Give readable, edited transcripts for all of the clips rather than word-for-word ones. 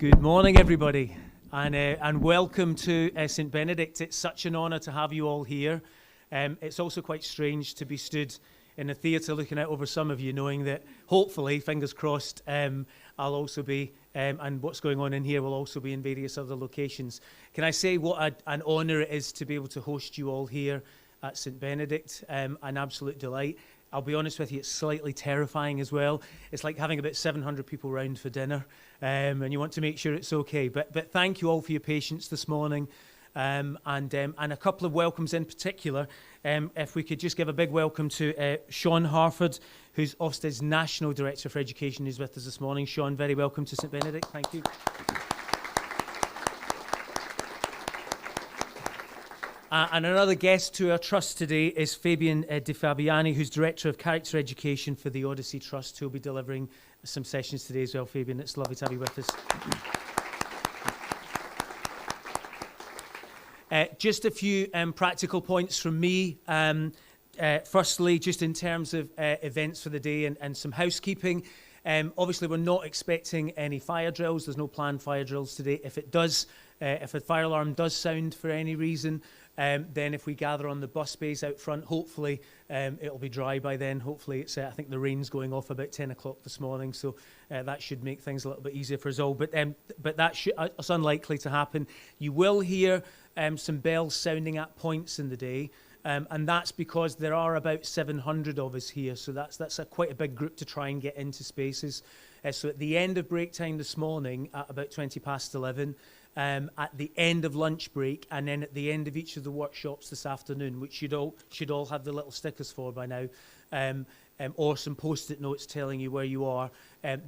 Good morning, everybody, and welcome to St. Benedict. It's such an honour to have you all here. It's also quite strange to be stood in a theatre looking out over some of you, knowing that hopefully, fingers crossed, I'll also be, and what's going on in here will also be in various other locations. Can I say what an honour it is to be able to host you all here at St. Benedict? An absolute delight. I'll be honest with you, it's slightly terrifying as well. It's like having about 700 people round for dinner, and you want to make sure it's okay. But thank you all for your patience this morning, and a couple of welcomes in particular. If we could just give a big welcome to Sean Harford, who's Ofsted's National Director for Education, who's with us this morning. Sean, very welcome to St. Benedict. Thank you. And another guest to our trust today is Fabian De Fabiani, who's Director of Character Education for the Odyssey Trust, who'll be delivering some sessions today as well. Fabian, it's lovely to have you with us. Just a few practical points from me. Firstly, just in terms of events for the day and some housekeeping. Obviously, we're not expecting any fire drills. There's no planned fire drills today. If it does, if a fire alarm does sound for any reason, then if we gather on the bus bays out front, hopefully it'll be dry by then. Hopefully it's, I think the rain's going off about 10 o'clock this morning, so that should make things a little bit easier for us all. But it's unlikely to happen. You will hear some bells sounding at points in the day, and that's because there are about 700 of us here, so that's quite a big group to try and get into spaces. So at the end of break time this morning, at about 20 past 11, at the end of lunch break, and then at the end of each of the workshops this afternoon, which should all have the little stickers for by now, or some post-it notes telling you where you are,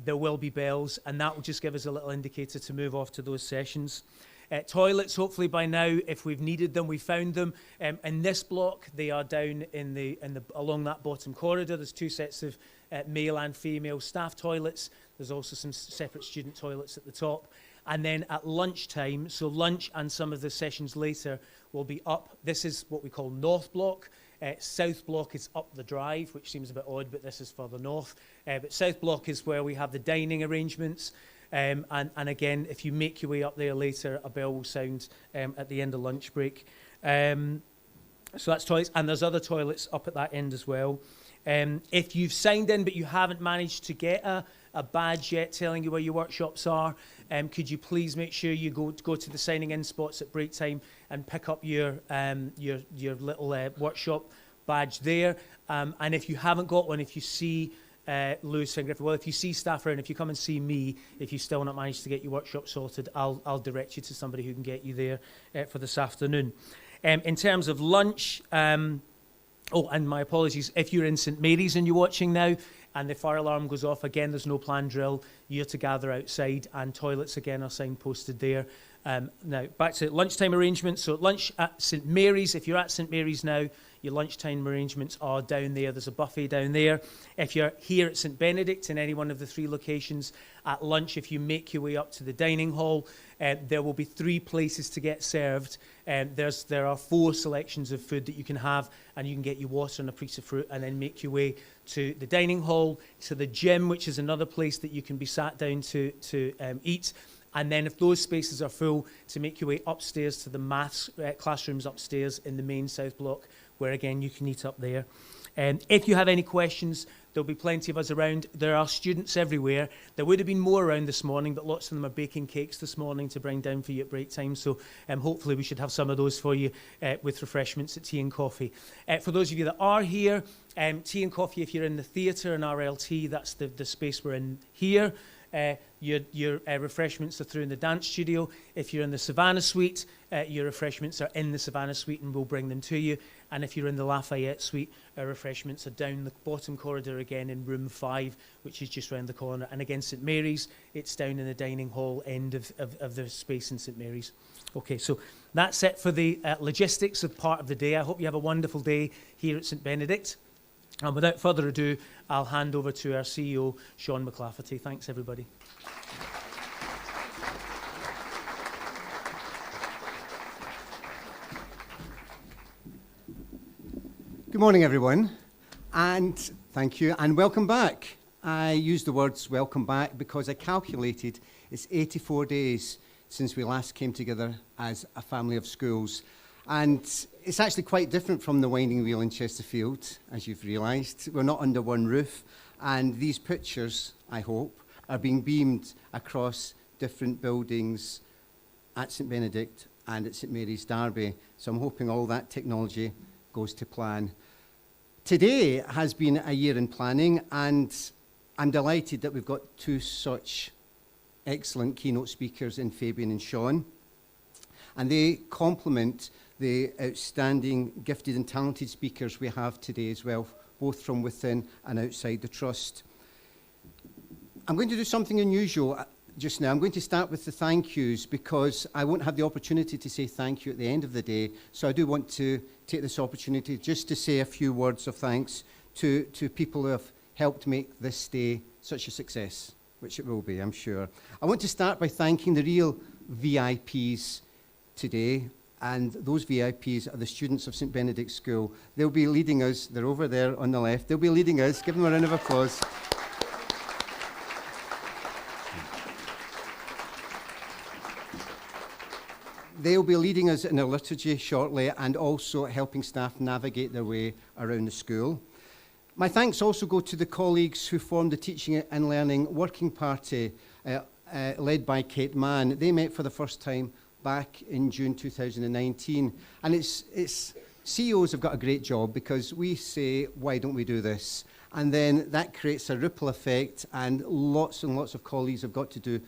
there will be bells, and that will just give us a little indicator to move off to those sessions. Toilets, hopefully by now, if we've needed them, we found them. In this block, they are down along that bottom corridor. There's two sets of male and female staff toilets. There's also some separate student toilets at the top. And then at lunchtime, so lunch and some of the sessions later will be up. This is what we call North Block. South Block is up the drive, which seems a bit odd, but this is further north. But South Block is where we have the dining arrangements. And again, if you make your way up there later, a bell will sound at the end of lunch break. So that's toilets, and there's other toilets up at that end as well. If you've signed in but you haven't managed to get a badge yet telling you where your workshops are, could you please make sure you go to the signing in spots at break time and pick up your little workshop badge there. And if you haven't got one, if you see Lewis and Griffith, well, if you see staff around, if you come and see me, if you still not managed to get your workshop sorted, I'll direct you to somebody who can get you there for this afternoon. In terms of lunch, oh, and my apologies, if you're in St. Mary's and you're watching now and the fire alarm goes off, again, there's no planned drill. You're to gather outside, and toilets, again, are signposted there. Now, back to lunchtime arrangements. So lunch at St. Mary's, if you're at St. Mary's now, your lunchtime arrangements are down there. There's a buffet down there. If you're here at St. Benedict in any one of the three locations, at lunch, if you make your way up to the dining hall, there will be 3 places to get served. There are 4 selections of food that you can have, and you can get your water and a piece of fruit and then make your way to the dining hall, to the gym, which is another place that you can be sat down to eat. And then if those spaces are full, to make your way upstairs to the maths classrooms upstairs in the main South Block, where again you can eat up there. If you have any questions, there'll be plenty of us around. There are students everywhere. There would have been more around this morning, but lots of them are baking cakes this morning to bring down for you at break time. So hopefully we should have some of those for you with refreshments at tea and coffee. For those of you that are here, tea and coffee, if you're in the theatre and RLT, that's the space we're in here. Your refreshments are through in the dance studio. If you're in the Savannah Suite, your refreshments are in the Savannah Suite and we'll bring them to you. And if you're in the Lafayette Suite, our refreshments are down the bottom corridor again in room 5, which is just round the corner. And again, St. Mary's, it's down in the dining hall end of the space in St. Mary's. Okay, so that's it for the logistics of part of the day. I hope you have a wonderful day here at St. Benedict. And without further ado, I'll hand over to our CEO, Sean McLafferty. Thanks, everybody. Good morning, everyone, and thank you, and welcome back. I use the words welcome back because I calculated it's 84 days since we last came together as a family of schools. And it's actually quite different from the Winding Wheel in Chesterfield, as you've realised. We're not under one roof. And these pictures, I hope, are being beamed across different buildings at St Benedict and at St Mary's Derby. So I'm hoping all that technology goes to plan. Today has been a year in planning, and I'm delighted that we've got two such excellent keynote speakers in Fabian and Sean. And they complement the outstanding, gifted and talented speakers we have today as well, both from within and outside the Trust. I'm going to do something unusual just now. I'm going to start with the thank yous because I won't have the opportunity to say thank you at the end of the day. So I do want to take this opportunity just to say a few words of thanks to people who have helped make this day such a success, which it will be, I'm sure. I want to start by thanking the real VIPs today, and those VIPs are the students of St Benedict School. They'll be leading us, they're over there on the left, they'll be leading us, give them a round of applause. They'll be leading us in a liturgy shortly and also helping staff navigate their way around the school. My thanks also go to the colleagues who formed the Teaching and Learning Working Party, led by Kate Mann. They met for the first time back in June 2019. And it's CEOs have got a great job because we say, why don't we do this? And then that creates a ripple effect, and lots of colleagues have got to do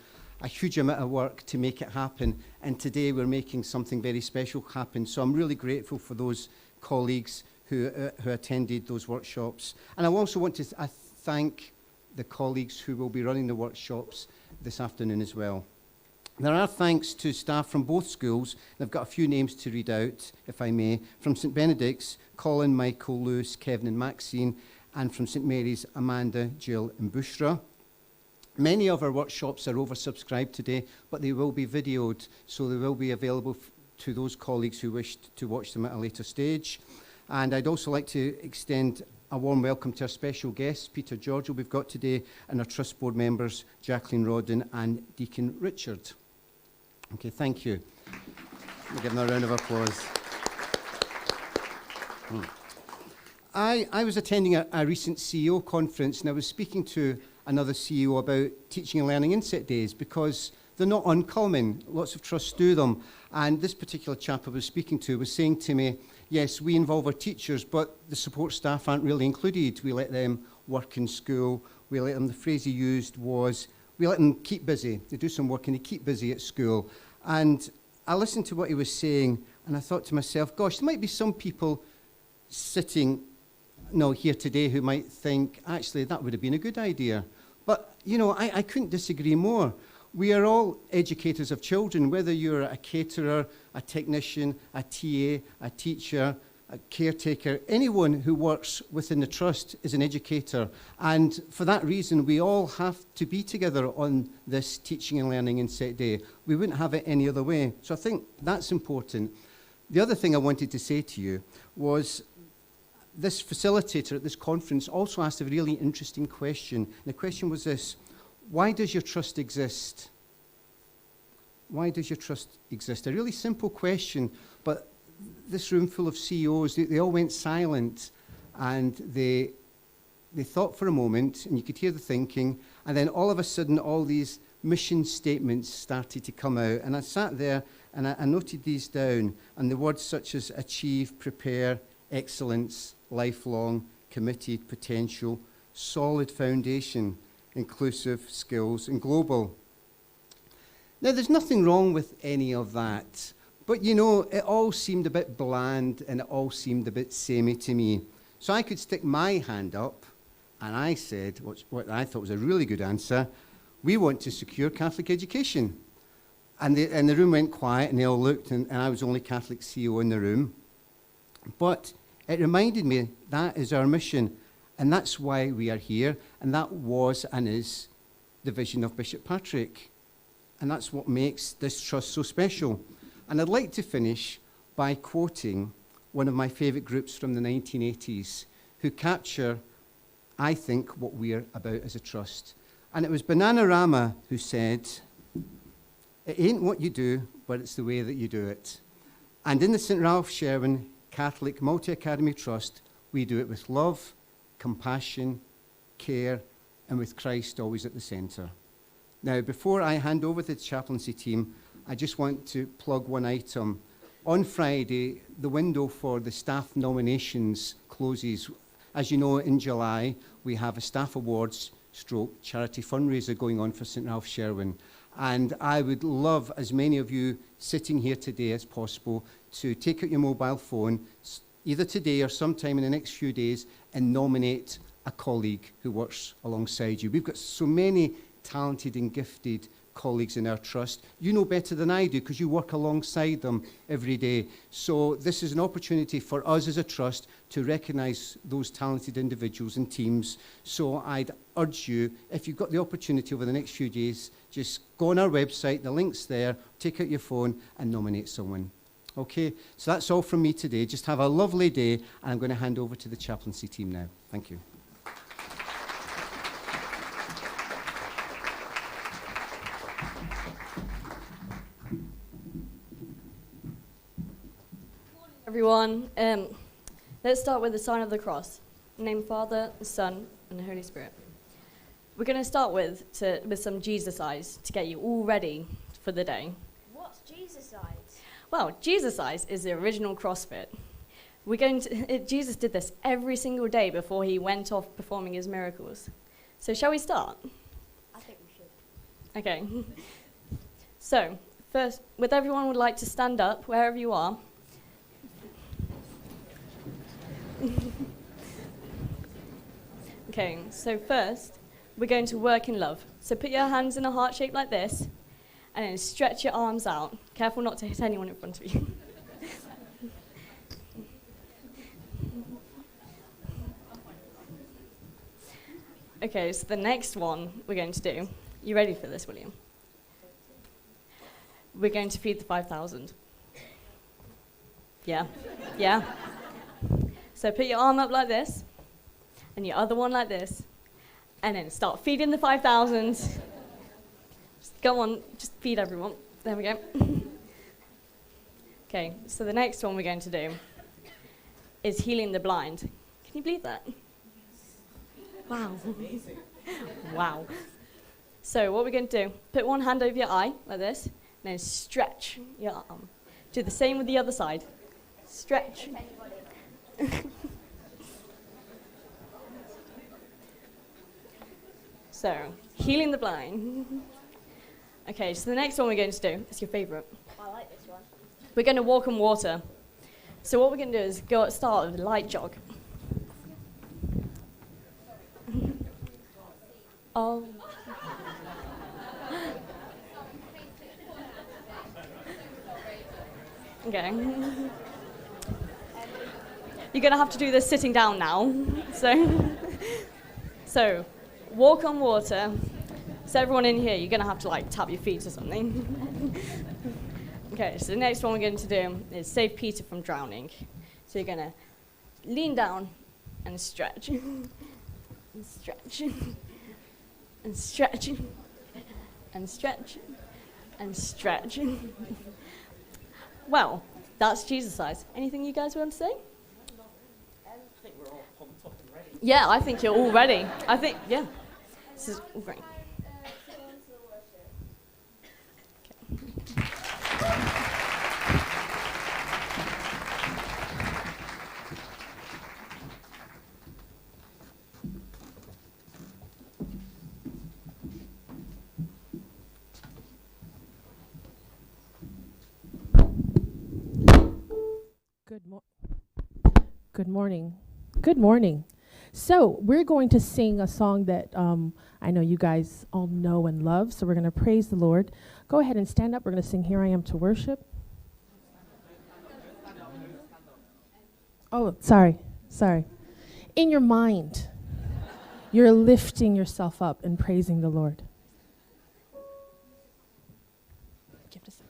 a huge amount of work to make it happen. And today we're making something very special happen. So I'm really grateful for those colleagues who attended those workshops. And I also want to thank the colleagues who will be running the workshops this afternoon as well. There are thanks to staff from both schools, and I've got a few names to read out, if I may. From St Benedict's, Colin, Michael, Lewis, Kevin and Maxine, and from St Mary's, Amanda, Jill and Bushra. Many of our workshops are oversubscribed today, but they will be videoed, so they will be available to those colleagues who wish to watch them at a later stage. And I'd also like to extend a warm welcome to our special guests, Peter George, who we've got today, and our Trust Board members, Jacqueline Rodden and Deacon Richard. Okay, thank you. We'll give them a round of applause. I was attending a recent CEO conference, and I was speaking to another CEO about teaching and learning inset days because they're not uncommon. Lots of trusts do them. And this particular chap I was speaking to was saying to me, yes, we involve our teachers, but the support staff aren't really included. We let them work in school. We let them, the phrase he used was, we let them keep busy. They do some work and they keep busy at school. And I listened to what he was saying, and I thought to myself, gosh, there might be some people sitting here today who might think, actually, that would have been a good idea. But, I couldn't disagree more. We are all educators of children, whether you're a caterer, a technician, a TA, a teacher, a caretaker. Anyone who works within the Trust is an educator. And for that reason, we all have to be together on this teaching and learning inset day. We wouldn't have it any other way. So I think that's important. The other thing I wanted to say to you was this facilitator at this conference also asked a really interesting question. And the question was this: why does your trust exist? Why does your trust exist? A really simple question, but this room full of CEOs, they all went silent, and they thought for a moment, and you could hear the thinking, and then all of a sudden all these mission statements started to come out. And I sat there and I noted these down, and the words such as achieve, prepare, excellence, lifelong, committed, potential, solid foundation, inclusive, skills, and global. Now, there's nothing wrong with any of that, but it all seemed a bit bland and it all seemed a bit samey to me. So I could stick my hand up, and I said what I thought was a really good answer: we want to secure Catholic education. And the room went quiet, and they all looked, and I was the only Catholic CEO in the room. But it reminded me that is our mission, and that's why we are here, and that was and is the vision of Bishop Patrick. And that's what makes this trust so special. And I'd like to finish by quoting one of my favourite groups from the 1980s who capture I think, what we're about as a trust. And it was Bananarama who said, "It ain't what you do, but it's the way that you do it." And in the St. Ralph Sherwin Catholic Multi-Academy Trust, we do it with love, compassion, care, and with Christ always at the centre. Now, before I hand over to the chaplaincy team, I just want to plug one item. On Friday, the window for the staff nominations closes. As you know, in July, we have a staff awards / charity fundraiser going on for St. Ralph Sherwin. And I would love as many of you sitting here today as possible to take out your mobile phone, either today or sometime in the next few days, and nominate a colleague who works alongside you. We've got so many talented and gifted colleagues in our trust. You know better than I do because you work alongside them every day. So this is an opportunity for us as a trust to recognise those talented individuals and teams. So I'd urge you, if you've got the opportunity over the next few days, just go on our website, the link's there, take out your phone and nominate someone. Okay, so that's all from me today. Just have a lovely day, and I'm going to hand over to the chaplaincy team now. Thank you. Everyone, let's start with the sign of the cross. Name Father, Son, and the Holy Spirit. We're going to start with some Jesus eyes to get you all ready for the day. What's Jesus eyes? Well, Jesus eyes is the original CrossFit. Jesus did this every single day before he went off performing his miracles. So shall we start? I think we should. Okay. So first, with everyone would like to stand up wherever you are. Okay, so first, we're going to work in love. So put your hands in a heart shape like this, and then stretch your arms out. Careful not to hit anyone in front of you. Okay, so the next one we're going to do, you ready for this, William? We're going to feed the 5,000. Yeah? Yeah? So put your arm up like this, and your other one like this, and then start feeding the 5,000. Just go on, just feed everyone. There we go. Okay, so the next one we're going to do is healing the blind. Can you believe that? Wow. Wow. So what we're going to do, put one hand over your eye, like this, and then stretch your arm. Do the same with the other side. Stretch. So, healing the blind. Okay, so the next one we're going to do is your favourite. I like this one. We're going to walk on water. So what we're going to do is start with a light jog. Oh. Okay. You're going to have to do this sitting down now. So walk on water. So everyone in here, you're going to have to tap your feet or something. Okay, so the next one we're going to do is save Peter from drowning. So you're going to lean down and stretch. And stretch. And stretch. And stretch. And stretch. Well, that's Jesus eyes. Anything you guys want to say? I think we're all pumped up and ready. Yeah, I think you're all ready. Yeah. This is all great. Good morning. Good morning. So we're going to sing a song that I know you guys all know and love. So we're going to praise the Lord. Go ahead and stand up. We're going to sing Here I Am to Worship. Oh, sorry. In your mind, you're lifting yourself up and praising the Lord. Give it a second.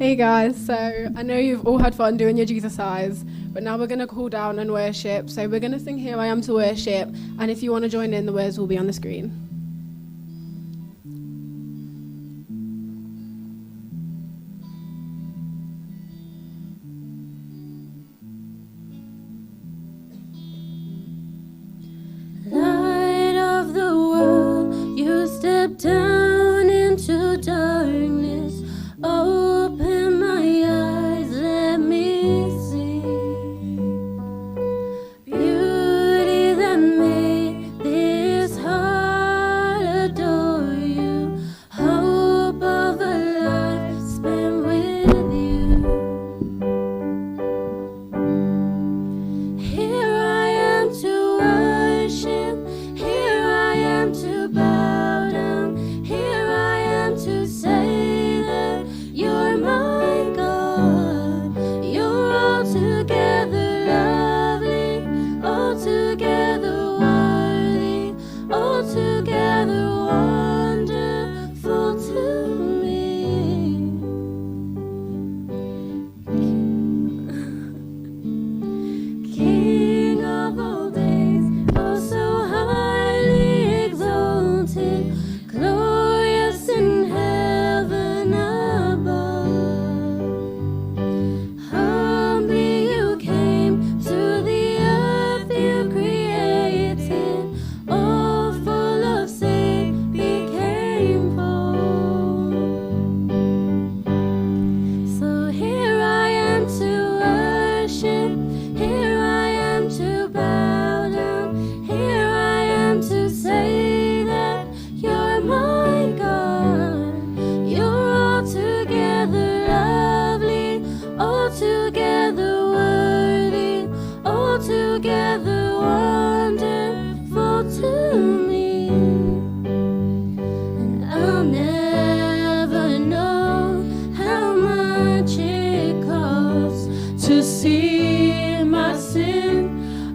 Hey guys, so I know you've all had fun doing your Jesus eyes, but now we're going to cool down and worship. So we're going to sing Here I Am to worship, and if you want to join in, the words will be on the screen. Light of the world, you step down into darkness. Open my eyes, let me see beauty that made this heart adore you. Hope of a life spent with you. Here I am to worship. Here I am to bow down. Here I am to say that you're my God. You're altogether lovely, altogether worthy, altogether wonderful to me. King of all days, oh so highly exalted, glorious in heaven above. Humbly you came to the earth you created, all full of sin became poor. So here I am to worship. Here I am to bow down. Here I am to say that you're my God. You're altogether lovely, altogether worthy, altogether wonderful to me. And I'll never know how much it costs to see my sin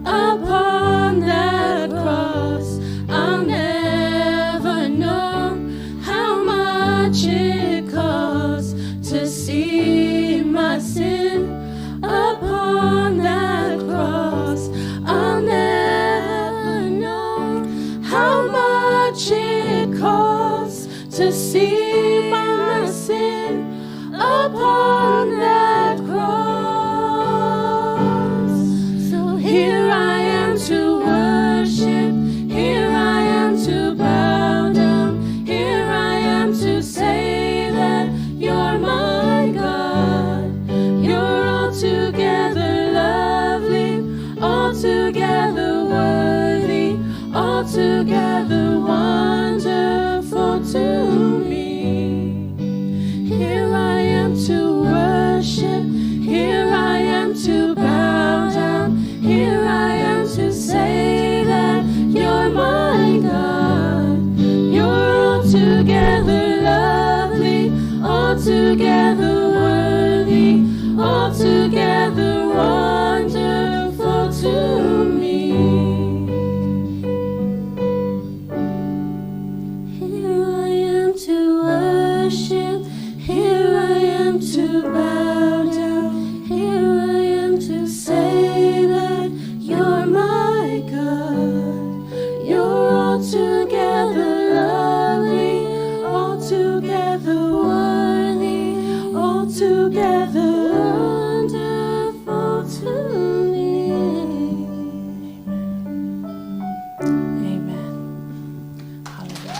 upon that cross. I'll never know how much it costs to see my sin upon that cross. I'll never know how much it costs to see my sin upon that cross. So here I am to worship. Here I am to bow down. Here I am to say that you're my God. You're altogether lovely, altogether worthy, altogether wonderful to me. Here I am to worship. Here I am to bow down. Here I am to say that you're my God. You're altogether lovely, altogether worthy, altogether wonderful to me. Here I am to worship. Here I am to bow down. Here I am to say that you're my God. You're altogether lovely, altogether worthy, altogether wonderful to me. Amen. Hallelujah.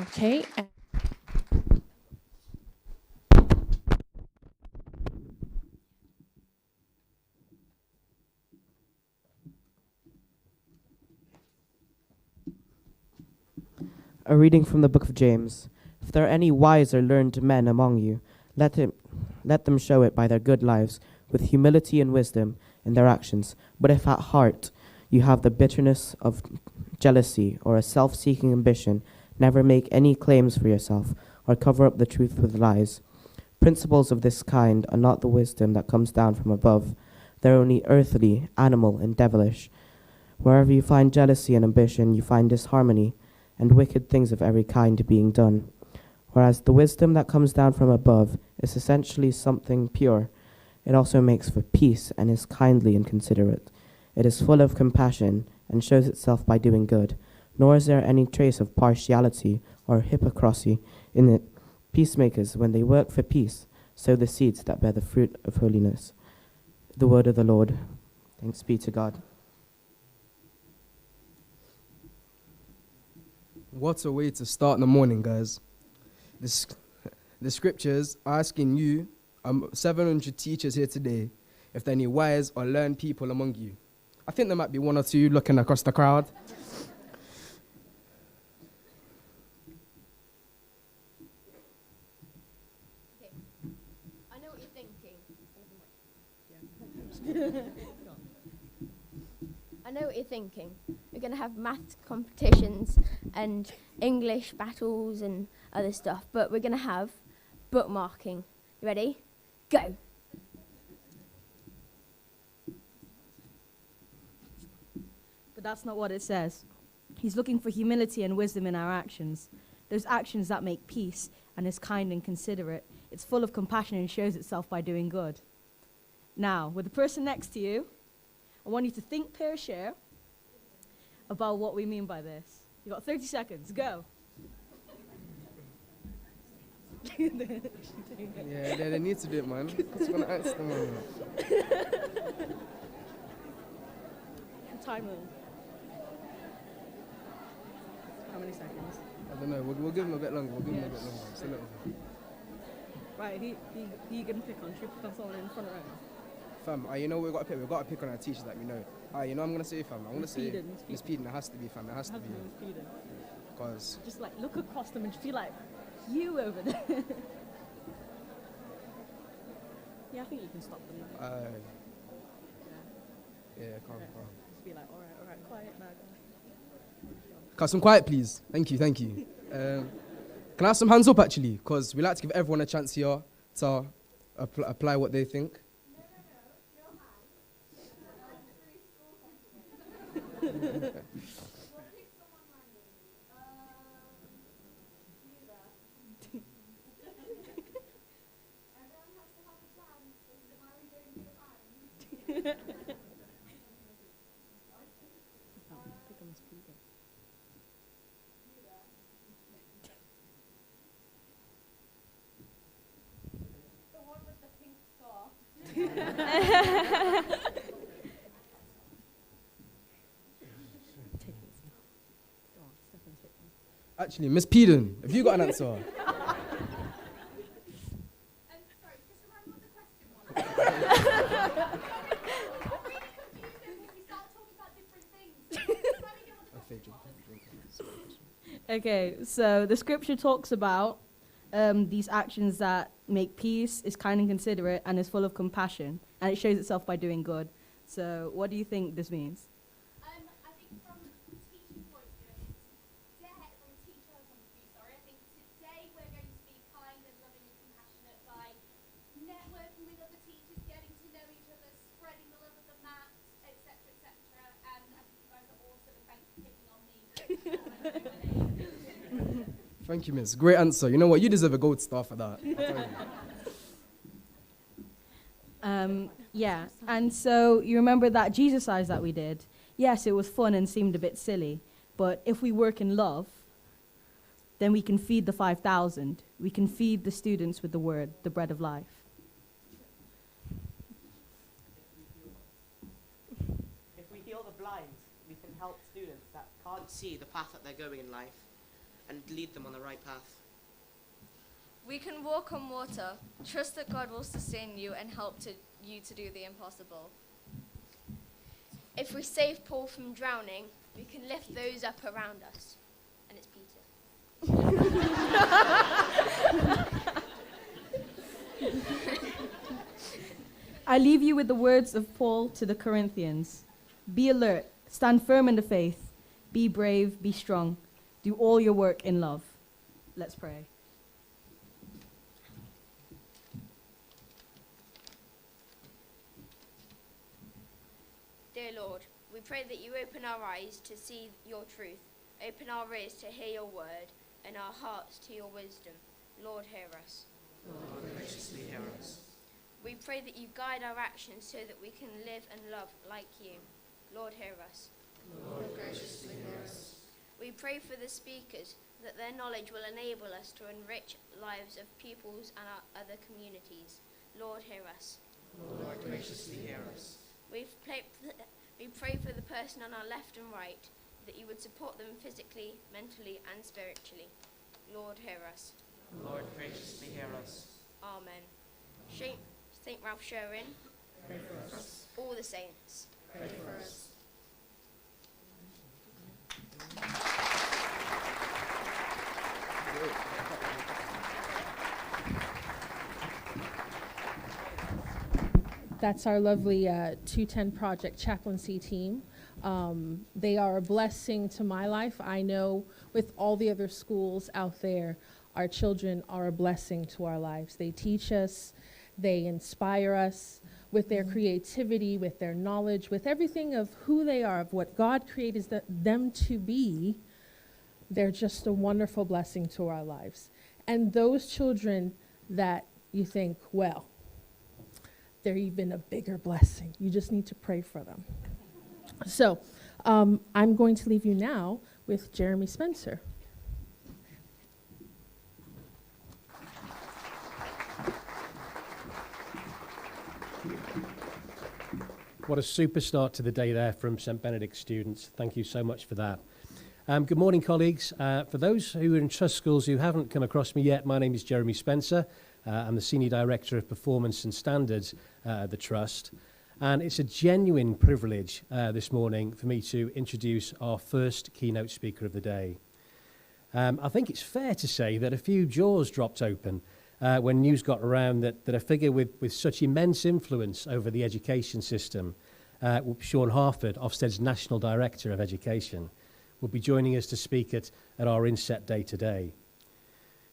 Okay. A reading from the book of James. If there are any wise or learned men among you, let them show it by their good lives, with humility and wisdom in their actions. But if at heart you have the bitterness of jealousy or a self-seeking ambition, never make any claims for yourself or cover up the truth with lies. Principles of this kind are not the wisdom that comes down from above. They're only earthly, animal, and devilish. Wherever you find jealousy and ambition, you find disharmony and wicked things of every kind being done. Whereas the wisdom that comes down from above is essentially something pure. It also makes for peace and is kindly and considerate. It is full of compassion and shows itself by doing good, nor is there any trace of partiality or hypocrisy in it. Peacemakers, when they work for peace, sow the seeds that bear the fruit of holiness. The word of the Lord. Thanks be to God. What a way to start the morning, guys. The scriptures are asking you, 700 teachers here today, if there are any wise or learned people among you. I think there might be one or two looking across the crowd. I know what you're thinking. I know what you're thinking. We're going to have maths competitions and English battles and other stuff, but we're going to have bookmarking. You ready? Go. But that's not what it says. He's looking for humility and wisdom in our actions. Those actions that make peace and is kind and considerate. It's full of compassion and shows itself by doing good. Now, with the person next to you, I want you to think, pair, share about what we mean by this. You've got 30 seconds. Go. Yeah, they need to do it, man. What's going to answer them, man? Timer. How many seconds? I don't know. We'll give them a bit longer. It's a little bit. Right, he gonna pick on? Should we pick on someone in front of him? Fam, you know we've got to pick. We've got to pick on our teachers that we know. You know I'm gonna say, fam. I'm gonna say Miss Peden. It has to be, fam. It has to be. Because just like look across them and feel like you over there. Yeah, I think you can stop them. Yeah, calm. Just be like, all right, quiet now. Can some quiet, please? Thank you. Can I have some hands up, actually? Because we like to give everyone a chance here to apply what they think. No. Actually, Miss Peden, have you got an answer? Okay, so the scripture talks about these actions that make peace, is kind and considerate, and is full of compassion, and it shows itself by doing good. So what do you think this means? I think from teaching point of view, from a teacher point of view, I think today we're going to be kind and loving and compassionate by networking with other teachers, getting to know each other, spreading the love of the maths, etc., etc. And I think you guys are awesome, and thanks for picking on me. Thank you, Miss. Great answer. You know what? You deserve a gold star for that. Yeah, and so you remember that Jesus eyes that we did? Yes, it was fun and seemed a bit silly, but if we work in love, then we can feed the 5,000. We can feed the students with the word, the bread of life. If we heal the blind, we can help students that can't see the path that they're going in life and lead them on the right path. We can walk on water, trust that God will sustain you and help you to do the impossible. If we save Paul from drowning, we can lift those up around us. And it's Peter. I leave you with the words of Paul to the Corinthians. Be alert, stand firm in the faith, be brave, be strong, do all your work in love. Let's pray. Dear Lord, We pray that you open our eyes to see your truth, open our ears to hear your word, and our hearts to your wisdom. Lord, hear us. Lord, graciously hear us. We pray that you guide our actions so that we can live and love like you. Lord, hear us. Lord, graciously hear us. We pray for the speakers, that their knowledge will enable us to enrich lives of pupils and our other communities. Lord, hear us. Lord, graciously hear us. We pray for the person on our left and right, that you would support them physically, mentally, and spiritually. Lord, hear us. Lord, graciously hear us. Amen. Saint Ralph Sherwin, pray for us. All the saints, pray for us. That's our lovely 210 Project chaplaincy team. They are a blessing to my life. I know with all the other schools out there, our children are a blessing to our lives. They teach us, they inspire us with their creativity, with their knowledge, with everything of who they are, of what God created them to be. They're just a wonderful blessing to our lives. And those children that you think, well, they're even a bigger blessing. You just need to pray for them. So I'm going to leave you now with Jeremy Spencer. What a super start to the day there from St. Benedict students. Thank you so much for that. Good morning, colleagues. For those who are in trust schools who haven't come across me yet, my name is Jeremy Spencer. I'm the Senior Director of Performance and Standards at the Trust. And it's a genuine privilege this morning for me to introduce our first keynote speaker of the day. I think it's fair to say that a few jaws dropped open when news got around that a figure with such immense influence over the education system, Sean Harford, Ofsted's National Director of Education, will be joining us to speak at our inset day today.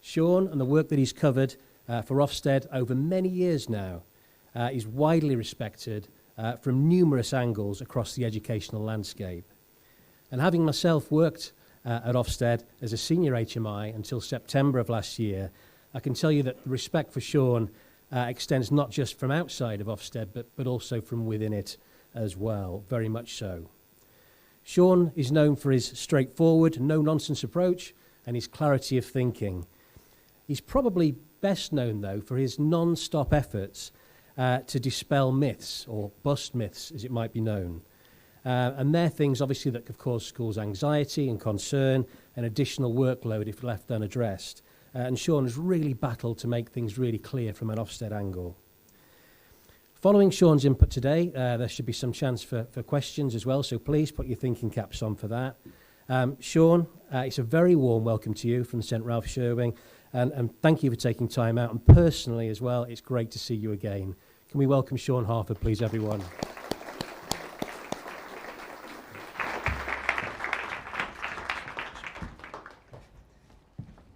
Sean and the work that he's covered for Ofsted over many years now is widely respected from numerous angles across the educational landscape. And having myself worked at Ofsted as a senior HMI until September of last year, I can tell you that the respect for Sean extends not just from outside of Ofsted, but also from within it as well, very much so. Sean is known for his straightforward, no-nonsense approach and his clarity of thinking. He's probably best known, though, for his non-stop efforts to dispel myths, or bust myths, as it might be known. And they're things, obviously, that could cause schools anxiety and concern and additional workload if left unaddressed. And Sean has really battled to make things really clear from an Ofsted angle. Following Sean's input today, there should be some chance for questions as well, so please put your thinking caps on for that. Sean, it's a very warm welcome to you from St. Ralph Sherwin, and thank you for taking time out, and personally as well, it's great to see you again. Can we welcome Sean Harford, please, everyone?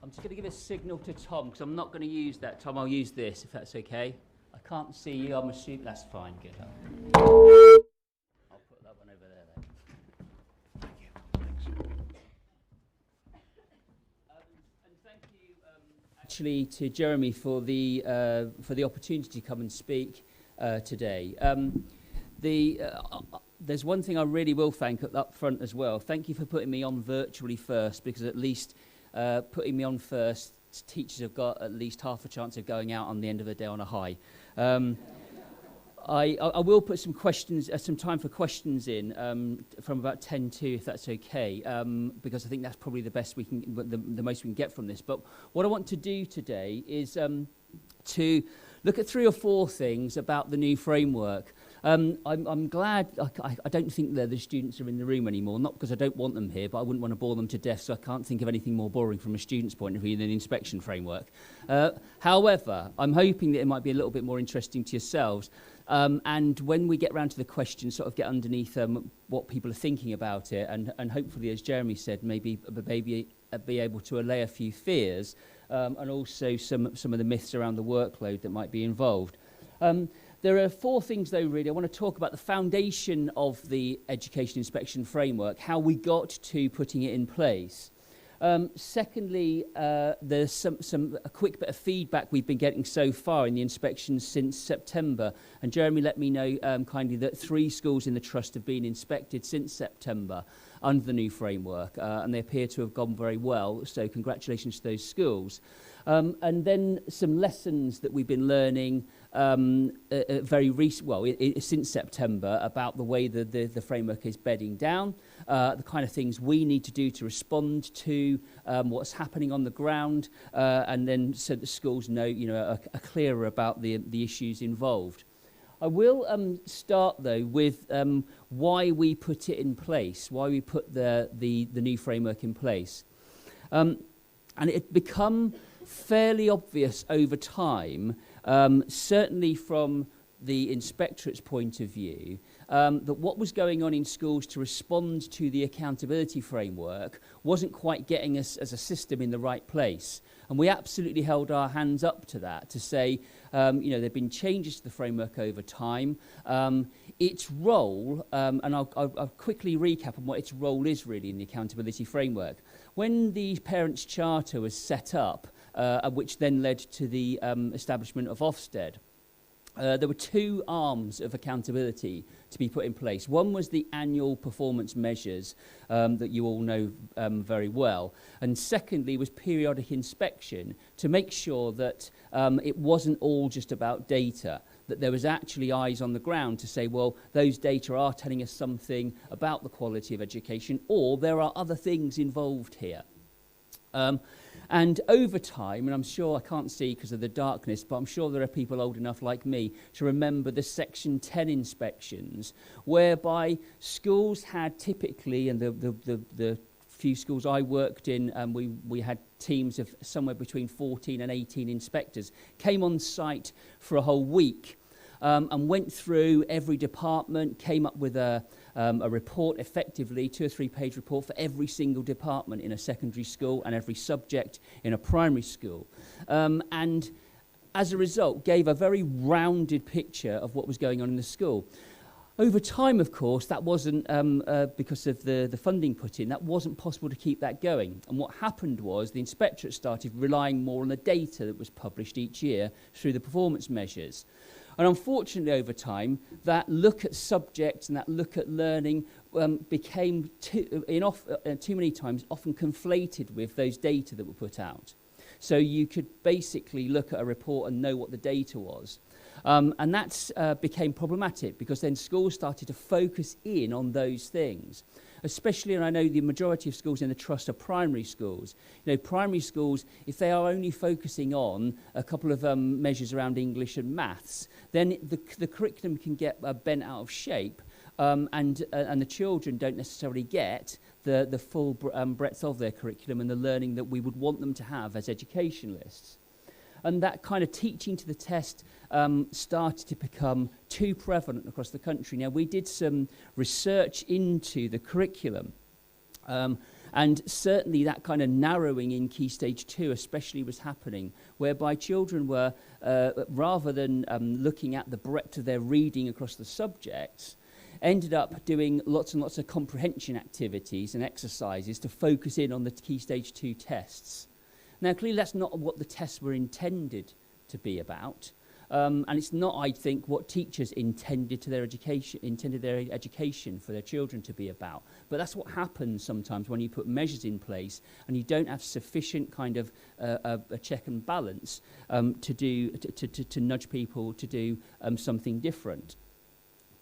I'm just going to give a signal to Tom, because I'm not going to use that. Tom, I'll use this, if that's okay. I can't see you, I'm assuming that's fine. Good. I'll put that one over there then. Thank you. Thanks. And thank you actually to Jeremy for the opportunity to come and speak today. There's one thing I really will thank up front as well. Thank you for putting me on virtually first, because at least putting me on first, teachers have got at least half a chance of going out on the end of the day on a high. I will put some questions, some time for questions in from about 10 to, if that's okay, because I think that's probably the best we can, the most we can get from this. But what I want to do today is to look at 3 or 4 things about the new framework. I'm glad, I don't think that the students are in the room anymore, not because I don't want them here, but I wouldn't want to bore them to death, so I can't think of anything more boring from a student's point of view than the inspection framework. However, I'm hoping that it might be a little bit more interesting to yourselves, and when we get round to the questions, sort of get underneath what people are thinking about it, and hopefully, as Jeremy said, maybe be able to allay a few fears, and also some of the myths around the workload that might be involved. There are 4 things, though, really. I want to talk about the foundation of the education inspection framework, how we got to putting it in place. Secondly, there's a quick bit of feedback we've been getting so far in the inspections since September. And Jeremy let me know kindly that 3 schools in the trust have been inspected since September under the new framework, and they appear to have gone very well. So congratulations to those schools. And then some lessons that we've been learning since September about the way the framework is bedding down, the kind of things we need to do to respond to what's happening on the ground, and then so the schools know, are clearer about the issues involved. I will start, though, with why we put it in place, why we put the new framework in place. And it become fairly obvious over time, certainly from the inspectorate's point of view, that what was going on in schools to respond to the accountability framework wasn't quite getting us as a system in the right place. And we absolutely held our hands up to that, to say, there have been changes to the framework over time. Its role, and I'll quickly recap on what its role is really in the accountability framework. When the Parents' Charter was set up, which then led to the establishment of Ofsted, there were 2 arms of accountability to be put in place. One was the annual performance measures that you all know very well. And secondly was periodic inspection to make sure that it wasn't all just about data, that there was actually eyes on the ground to say, well, those data are telling us something about the quality of education, or there are other things involved here. And over time, and I'm sure I can't see because of the darkness, but I'm sure there are people old enough like me to remember the Section 10 inspections, whereby schools had typically, and the few schools I worked in, we had teams of somewhere between 14 and 18 inspectors, came on site for a whole week and went through every department, came up with a report, effectively 2 or 3 page report for every single department in a secondary school and every subject in a primary school. And as a result, gave a very rounded picture of what was going on in the school. Over time, of course, that wasn't, because of the funding put in, that wasn't possible to keep that going. And what happened was the inspectorate started relying more on the data that was published each year through the performance measures. And unfortunately, over time, that look at subjects and that look at learning became too many times often conflated with those data that were put out. So you could basically look at a report and know what the data was. And that became problematic because then schools started to focus in on those things. Especially, and I know the majority of schools in the trust are primary schools. Primary schools, if they are only focusing on a couple of measures around English and maths, then the curriculum can get bent out of shape, and the children don't necessarily get the full breadth of their curriculum and the learning that we would want them to have as educationalists. And that kind of teaching to the test started to become too prevalent across the country. Now, we did some research into the curriculum, and certainly that kind of narrowing in Key Stage 2 especially was happening, whereby children were, rather than looking at the breadth of their reading across the subjects, ended up doing lots and lots of comprehension activities and exercises to focus in on the Key Stage 2 tests. Now, clearly that's not what the tests were intended to be about, and it's not, I think, what teachers intended their education for their children to be about. But that's what happens sometimes when you put measures in place and you don't have sufficient kind of a check and balance to nudge people to do something different.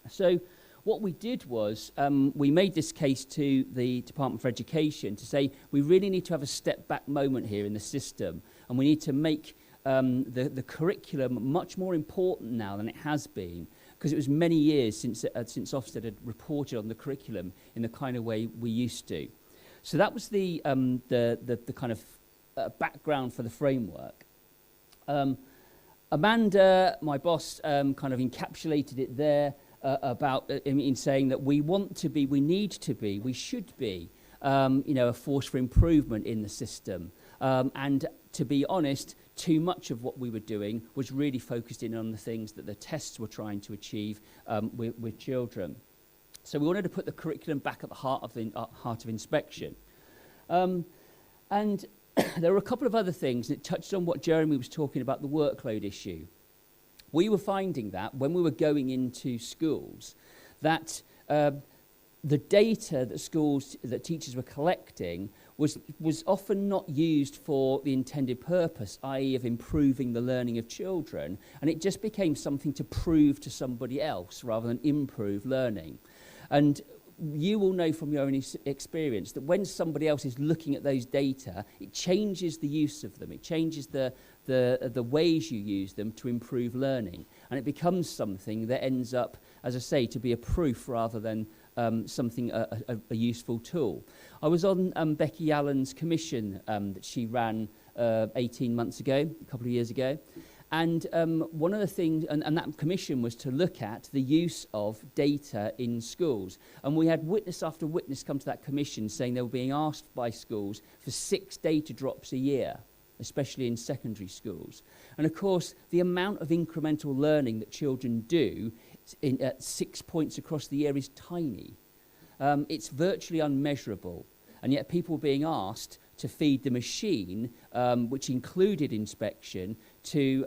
So what we did was we made this case to the Department for Education to say we really need to have a step back moment here in the system, and we need to make the curriculum much more important now than it has been, because it was many years since Ofsted had reported on the curriculum in the kind of way we used to. So that was the kind of background for the framework. Amanda, my boss, kind of encapsulated it there. In saying that we should be, a force for improvement in the system. And to be honest, too much of what we were doing was really focused in on the things that the tests were trying to achieve with children. So we wanted to put the curriculum back at the heart of inspection. And there were a couple of other things that touched on what Jeremy was talking about, the workload issue. We were finding that when we were going into schools, that the data that teachers were collecting was often not used for the intended purpose, i.e. of improving the learning of children, and it just became something to prove to somebody else rather than improve learning. And you will know from your own experience that when somebody else is looking at those data, it changes the use of them. It changes the ways you use them to improve learning. And it becomes something that ends up, as I say, to be a proof rather than something, a useful tool. I was on Becky Allen's commission that she ran 18 months ago, a couple of years ago. And one of the things, and that commission was to look at the use of data in schools. And we had witness after witness come to that commission saying they were being asked by schools for 6 data drops a year, especially in secondary schools. And of course, the amount of incremental learning that children do at 6 points across the year is tiny. It's virtually unmeasurable. And yet people were being asked to feed the machine, which included inspection, to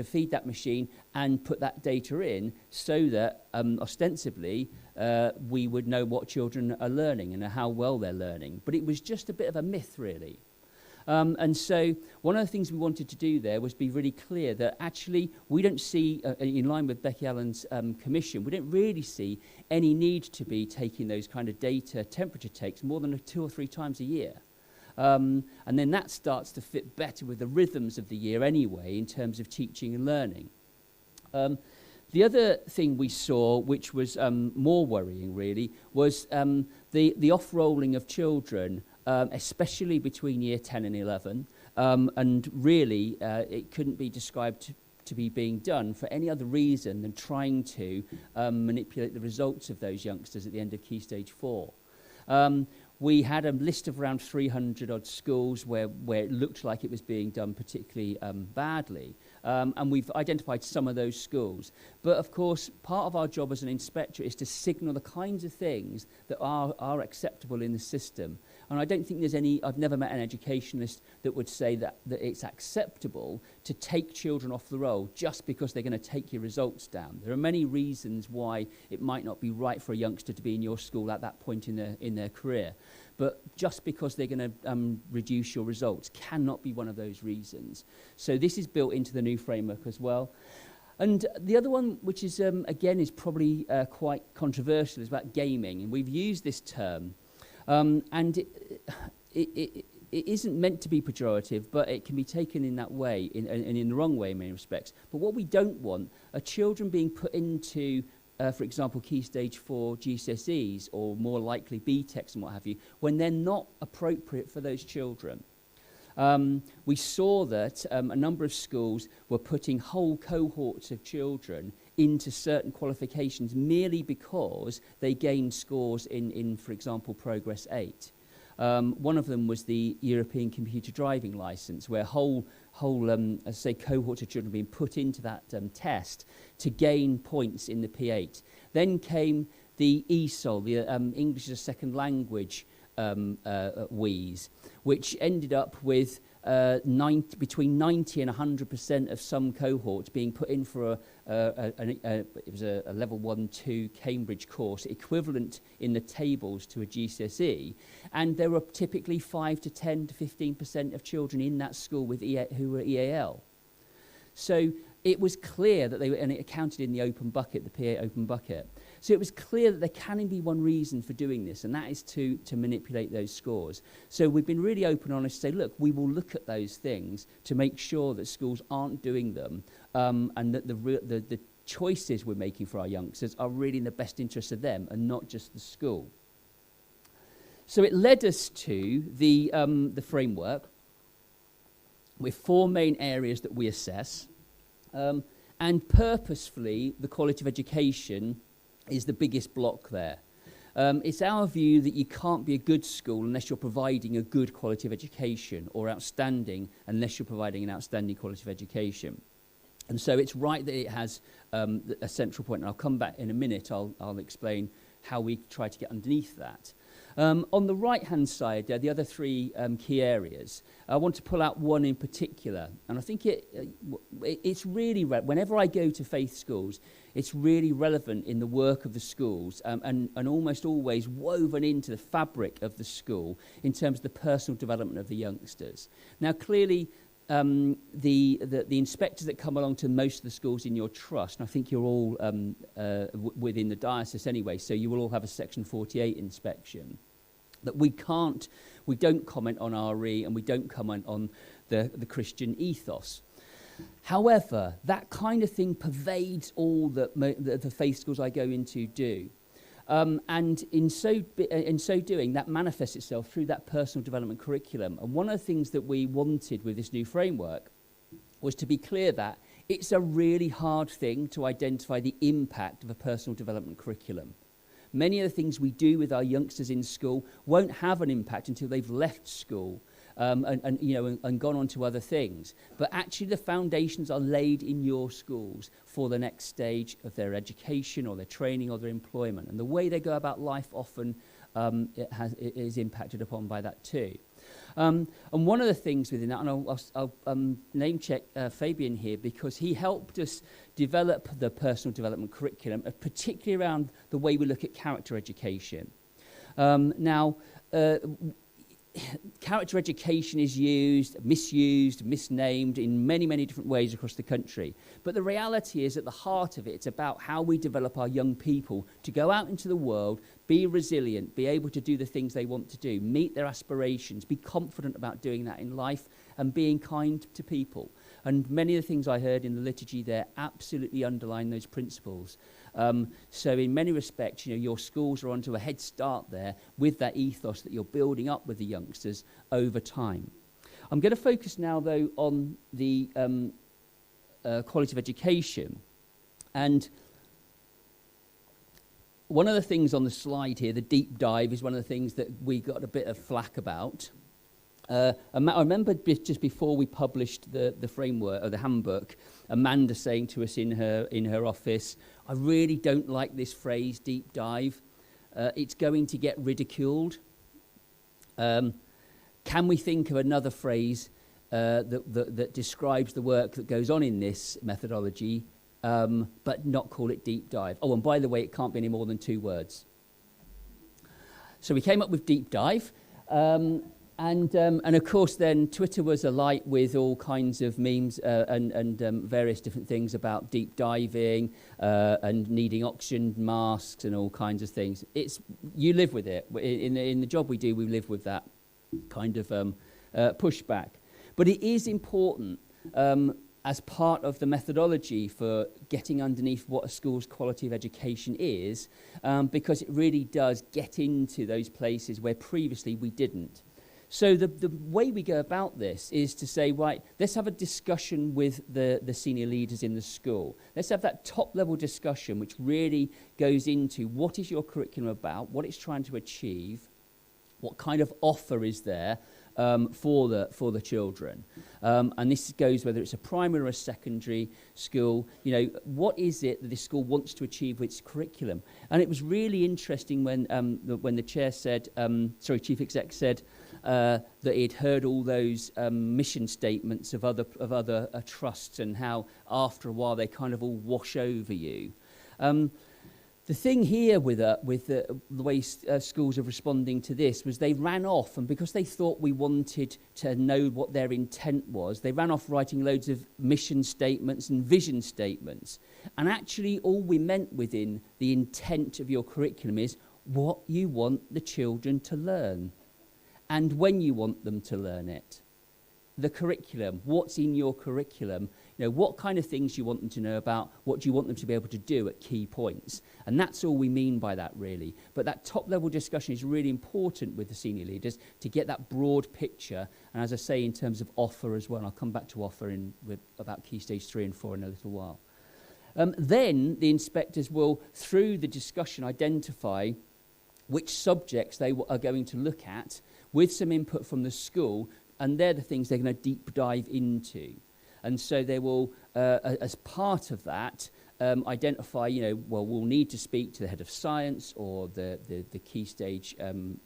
feed that machine and put that data in so that ostensibly we would know what children are learning and how well they're learning. But it was just a bit of a myth, really. And so one of the things we wanted to do there was be really clear that actually we don't see, in line with Becky Allen's commission, we don't really see any need to be taking those kind of data temperature takes more than 2 or 3 times a year. And then that starts to fit better with the rhythms of the year anyway in terms of teaching and learning. The other thing we saw, which was more worrying really, was the off-rolling of children, especially between year 10 and 11. And really, it couldn't be described to be being done for any other reason than trying to manipulate the results of those youngsters at the end of Key Stage 4. We had a list of around 300-odd schools where it looked like it was being done particularly badly. And we've identified some of those schools. But, of course, part of our job as an inspector is to signal the kinds of things that are acceptable in the system. And I don't think there's I've never met an educationalist that would say that it's acceptable to take children off the roll just because they're going to take your results down. There are many reasons why it might not be right for a youngster to be in your school at that point in their career. But just because they're going to reduce your results cannot be one of those reasons. So this is built into the new framework as well. And the other one, which is, again, is probably quite controversial, is about gaming. And we've used this term. And it isn't meant to be pejorative, but it can be taken in that way, and in the wrong way in many respects. But what we don't want are children being put into, for example, Key Stage 4 GCSEs, or more likely BTECs and what have you, when they're not appropriate for those children. We saw that a number of schools were putting whole cohorts of children into certain qualifications merely because they gained scores in for example, Progress 8. One of them was the European Computer Driving Licence, where whole cohorts of children being put into that test to gain points in the P8. Then came the ESOL, the English as a Second Language WEES, which ended up with between 90 and 100% of some cohorts being put in for it was a level 1-2 Cambridge course, equivalent in the tables to a GCSE, and there were typically 5 to 10 to 15% of children in that school with who were EAL. So it was clear that and it accounted in the open bucket, the PA open bucket. So it was clear that there can be one reason for doing this, and that is to manipulate those scores. So we've been really open and honest to say, look, we will look at those things to make sure that schools aren't doing them, and that the choices we're making for our youngsters are really in the best interest of them and not just the school. So it led us to the framework with 4 main areas that we assess. And purposefully, the quality of education is the biggest block there. It's our view that you can't be a good school unless you're providing a good quality of education, or outstanding unless you're providing an outstanding quality of education. And so it's right that it has a central point, and I'll come back in a minute. I'll explain how we try to get underneath that. On the right-hand side, the other three key areas, I want to pull out one in particular. And I think it's really, whenever I go to faith schools, it's really relevant in the work of the schools, and almost always woven into the fabric of the school in terms of the personal development of the youngsters. Now, clearly, the inspectors that come along to most of the schools in your trust, and I think you're all within the diocese anyway, so you will all have a Section 48 inspection, that we don't comment on RE, and we don't comment on the Christian ethos. However, that kind of thing pervades all that the faith schools I go into do. And in so doing, that manifests itself through that personal development curriculum. And one of the things that we wanted with this new framework was to be clear that it's a really hard thing to identify the impact of a personal development curriculum. Many of the things we do with our youngsters in school won't have an impact until they've left school and gone on to other things. But actually the foundations are laid in your schools for the next stage of their education or their training or their employment. And the way they go about life often it is impacted upon by that too. And one of the things within that, and I'll name check Fabian here, because he helped us develop the personal development curriculum, particularly around the way we look at character education. Character education is misused, misnamed in many, many different ways across the country. But the reality is, at the heart of it, it's about how we develop our young people to go out into the world, be resilient, be able to do the things they want to do, meet their aspirations, be confident about doing that in life, and being kind to people. And many of the things I heard in the liturgy there absolutely underline those principles. So in many respects, your schools are onto a head start there with that ethos that you're building up with the youngsters over time. I'm going to focus now, though, on the quality of education. And one of the things on the slide here, the deep dive, is one of the things that we got a bit of flack about. I remember just before we published the framework or the handbook, Amanda saying to us in her office, "I really don't like this phrase, deep dive. It's going to get ridiculed. Can we think of another phrase that describes the work that goes on in this methodology, but not call it deep dive? Oh, and by the way, it can't be any more than 2 words." So we came up with deep dive. And of course, then Twitter was alight with all kinds of memes and various different things about deep diving and needing oxygen masks and all kinds of things. You live with it. In the job we do, we live with that kind of pushback. But it is important as part of the methodology for getting underneath what a school's quality of education is, because it really does get into those places where previously we didn't. So the way we go about this is to say, right, let's have a discussion with the senior leaders in the school. Let's have that top-level discussion which really goes into what is your curriculum about, what it's trying to achieve, what kind of offer is there for the children. And this goes whether it's a primary or a secondary school. What is it that this school wants to achieve with its curriculum? And it was really interesting when the chair said, chief exec said, that he'd heard all those mission statements of other trusts, and how after a while they kind of all wash over you. The thing here with the way schools are responding to this was they ran off, and because they thought we wanted to know what their intent was, they ran off writing loads of mission statements and vision statements. And actually all we meant within the intent of your curriculum is what you want the children to learn and when you want them to learn it. The curriculum, what's in your curriculum, what kind of things you want them to know about, what do you want them to be able to do at key points. And that's all we mean by that, really. But that top-level discussion is really important with the senior leaders to get that broad picture. And as I say, in terms of offer as well, and I'll come back to offer with about Key Stage 3 and 4 in a little while. Then the inspectors will, through the discussion, identify which subjects they are going to look at with some input from the school, and they're the things they're going to deep dive into. And so they will, as part of that, identify, we'll need to speak to the head of science or the Key Stage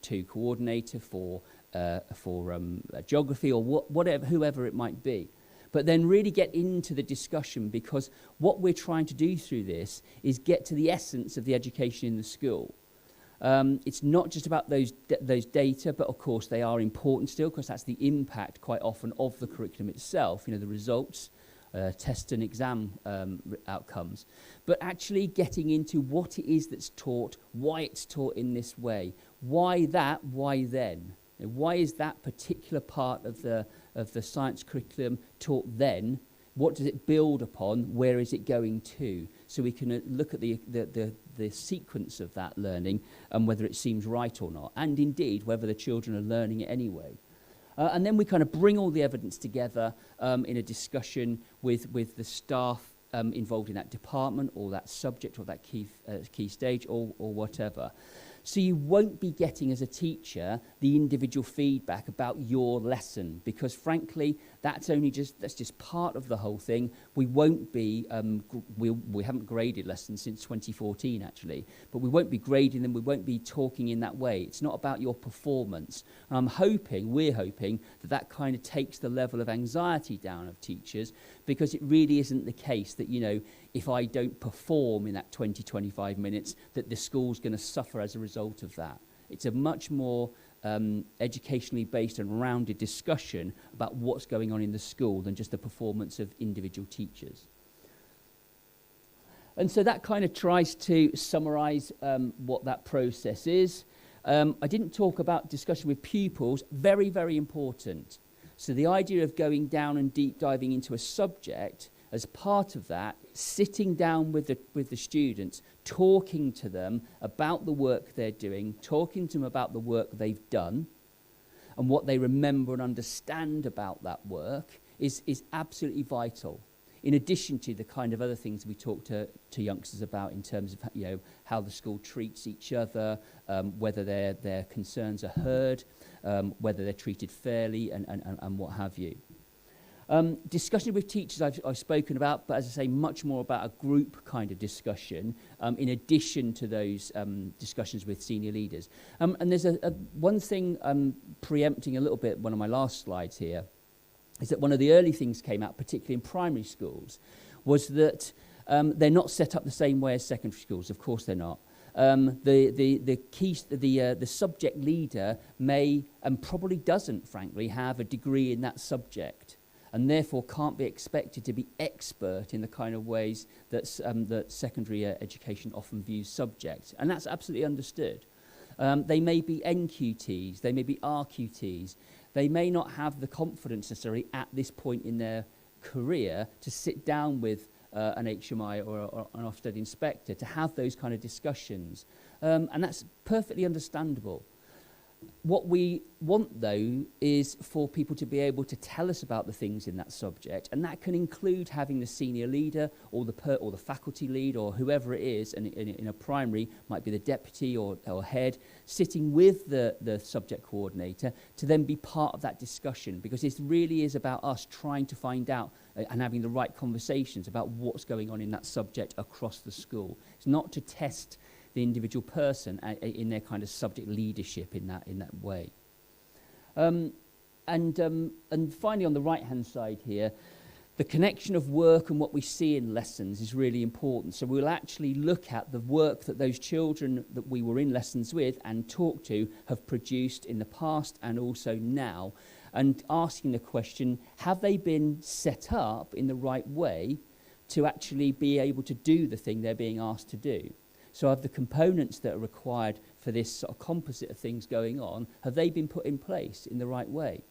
2 coordinator for geography or whatever, whoever it might be. But then really get into the discussion, because what we're trying to do through this is get to the essence of the education in the school. It's not just about those data, but of course they are important still, because that's the impact quite often of the curriculum itself, the results, test and exam outcomes. But actually getting into what it is that's taught, why it's taught in this way, why that, why then. Why is that particular part of the science curriculum taught then? What does it build upon? Where is it going to? So we can look at the sequence of that learning and whether it seems right or not, and indeed whether the children are learning it anyway. And then we kind of bring all the evidence together in a discussion with the staff involved in that department or that subject or that key stage or whatever. So you won't be getting, as a teacher, the individual feedback about your lesson, because frankly, that's just part of the whole thing. We won't be, we haven't graded lessons since 2014 actually, but we won't be grading them, we won't be talking in that way. It's not about your performance. And we're hoping that kind of takes the level of anxiety down of teachers, because it really isn't the case that, if I don't perform in that 20-25 minutes, that the school's going to suffer as a result of that. It's a much more educationally based and rounded discussion about what's going on in the school than just the performance of individual teachers. And so that kind of tries to summarize what that process is. I didn't talk about discussion with pupils, very, very important. So the idea of going down and deep diving into a subject, as part of that, sitting down with the students, talking to them about the work they're doing, talking to them about the work they've done, and what they remember and understand about that work is absolutely vital. In addition to the kind of other things we talk to youngsters about in terms of how the school treats each other, whether their concerns are heard, whether they're treated fairly, and what have you. Discussion with teachers I've spoken about, but as I say, much more about a group kind of discussion in addition to those discussions with senior leaders. And there's one thing preempting a little bit, one of my last slides here, is that one of the early things came out, particularly in primary schools, was that they're not set up the same way as secondary schools. Of course they're not. The subject leader may, and probably doesn't, frankly, have a degree in that subject, and therefore can't be expected to be expert in the kind of ways that secondary education often views subjects. And that's absolutely understood. They may be NQTs, they may be RQTs. They may not have the confidence necessarily at this point in their career to sit down with an HMI or an Ofsted inspector to have those kind of discussions. And that's perfectly understandable. What we want, though, is for people to be able to tell us about the things in that subject, and that can include having the senior leader or the faculty lead or whoever it is, and in a primary might be the deputy or head, sitting with the subject coordinator to then be part of that discussion, because it really is about us trying to find out and having the right conversations about what's going on in that subject across the school. It's not to test the individual person in their kind of subject leadership in that way. And finally, on the right-hand side here, the connection of work and what we see in lessons is really important. So we'll actually look at the work that those children that we were in lessons with and talked to have produced in the past and also now, and asking the question, have they been set up in the right way to actually be able to do the thing they're being asked to do? So have the components that are required for this sort of composite of things going on, have they been put in place in the right way?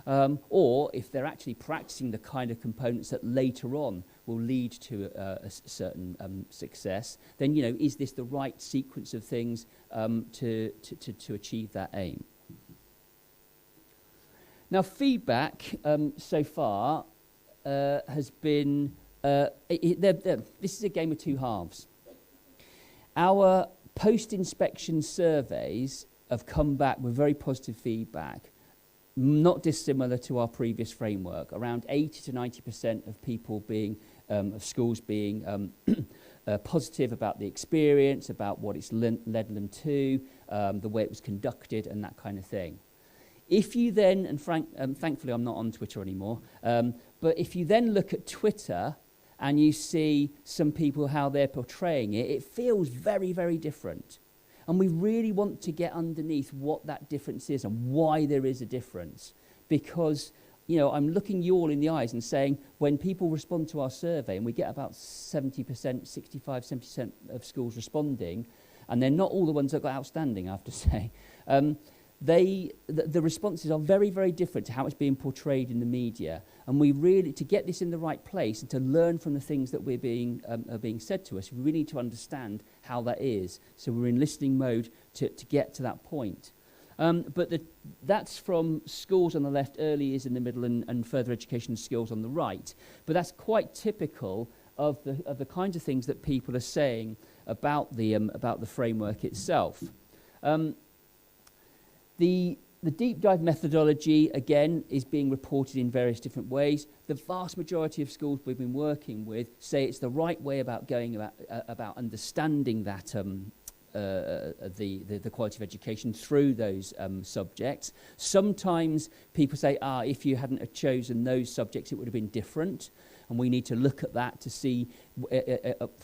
Or if they're actually practicing the kind of components that later on will lead to a certain success, then, is this the right sequence of things to achieve that aim? Now, feedback so far has been, this is a game of two halves. Our Post-inspection surveys have come back with very positive feedback, not dissimilar to our previous framework. Around 80 to 90% of people being, of schools being positive about the experience, about what it's led them to, the way it was conducted, and that kind of thing. If you then, and thankfully I'm not on Twitter anymore, but if you then look at Twitter and you see some people, how they're portraying it, it feels very, very different. And we really want to get underneath what that difference is and why there is a difference. Because, you know, I'm looking you all in the eyes and saying, when people respond to our survey, and we get about 70%, 65, 70% of schools responding, and they're not all the ones that got outstanding, I have to say, the responses are very, very different to how it's being portrayed in the media. And we really, to get this in the right place and to learn from the things that are being said to us, we really need to understand how that is. So we're in listening mode to get to that point. But that's from schools on the left, early years in the middle, and further education skills on the right. But that's quite typical of the kinds of things that people are saying about the framework itself. The deep dive methodology, again, is being reported in various different ways. The vast majority of schools we've been working with say it's the right way about going about understanding that the quality of education through those subjects. Sometimes people say, if you hadn't have chosen those subjects, it would have been different. And we need to look at that to see,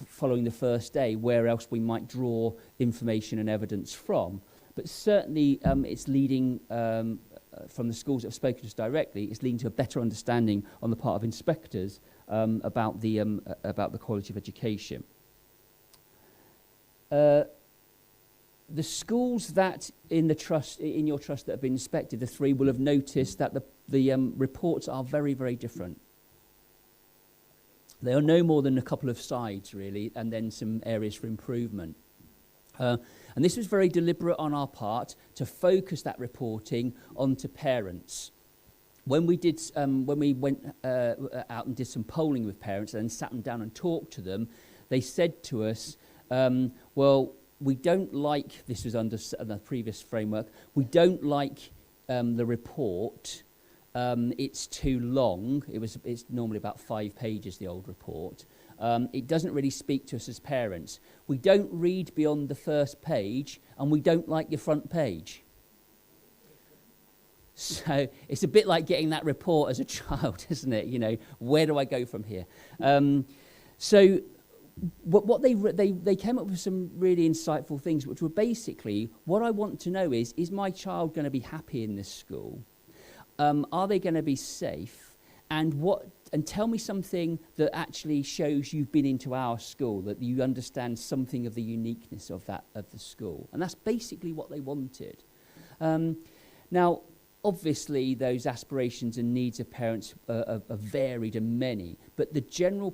following the first day, where else we might draw information and evidence from. But certainly it's leading, from the schools that have spoken to us directly, it's leading to a better understanding on the part of inspectors about the quality of education. The schools that in your trust that have been inspected, the 3, will have noticed that the reports are very, very different. They are no more than a couple of sides, really, and then some areas for improvement. And this was very deliberate on our part to focus that reporting onto parents. When we went out and did some polling with parents and then sat them down and talked to them, they said to us, well, we don't like, this was under the previous framework, we don't like the report. It's too long. It's normally about 5 pages, the old report. It doesn't really speak to us as parents. We don't read beyond the first page, and we don't like your front page. So it's a bit like getting that report as a child, isn't it? You know, where do I go from here? So what they came up with some really insightful things, which were basically, what I want to know is my child going to be happy in this school? Are they going to be safe? And tell me something that actually shows you've been into our school, that you understand something of the uniqueness of the school. And that's basically what they wanted. Now, obviously, those aspirations and needs of parents are varied and many, but the general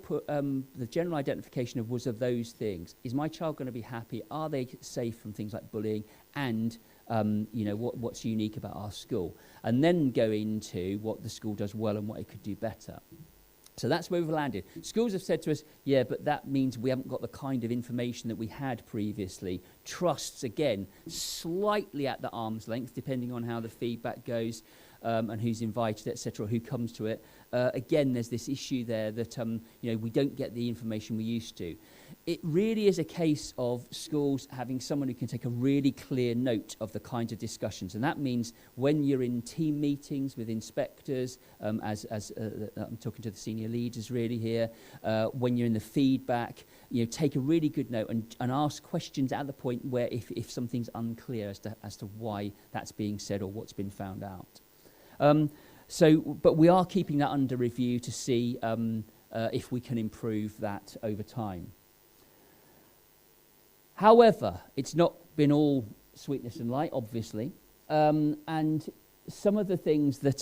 identification was of those things. Is my child going to be happy? Are they safe from things like bullying? And what's unique about our school? And then go into what the school does well and what it could do better. So that's where we've landed. Schools have said to us, yeah, but that means we haven't got the kind of information that we had previously. Trusts, again, slightly at the arm's length, depending on how the feedback goes and who's invited, etc., who comes to it. Again, there's this issue there that we don't get the information we used to. It really is a case of schools having someone who can take a really clear note of the kinds of discussions. And that means when you're in team meetings with inspectors, as I'm talking to the senior leaders really here, when you're in the feedback, take a really good note and ask questions at the point where if something's unclear as to why that's being said or what's been found out. But we are keeping that under review to see if we can improve that over time. However, it's not been all sweetness and light, obviously, and some of the things that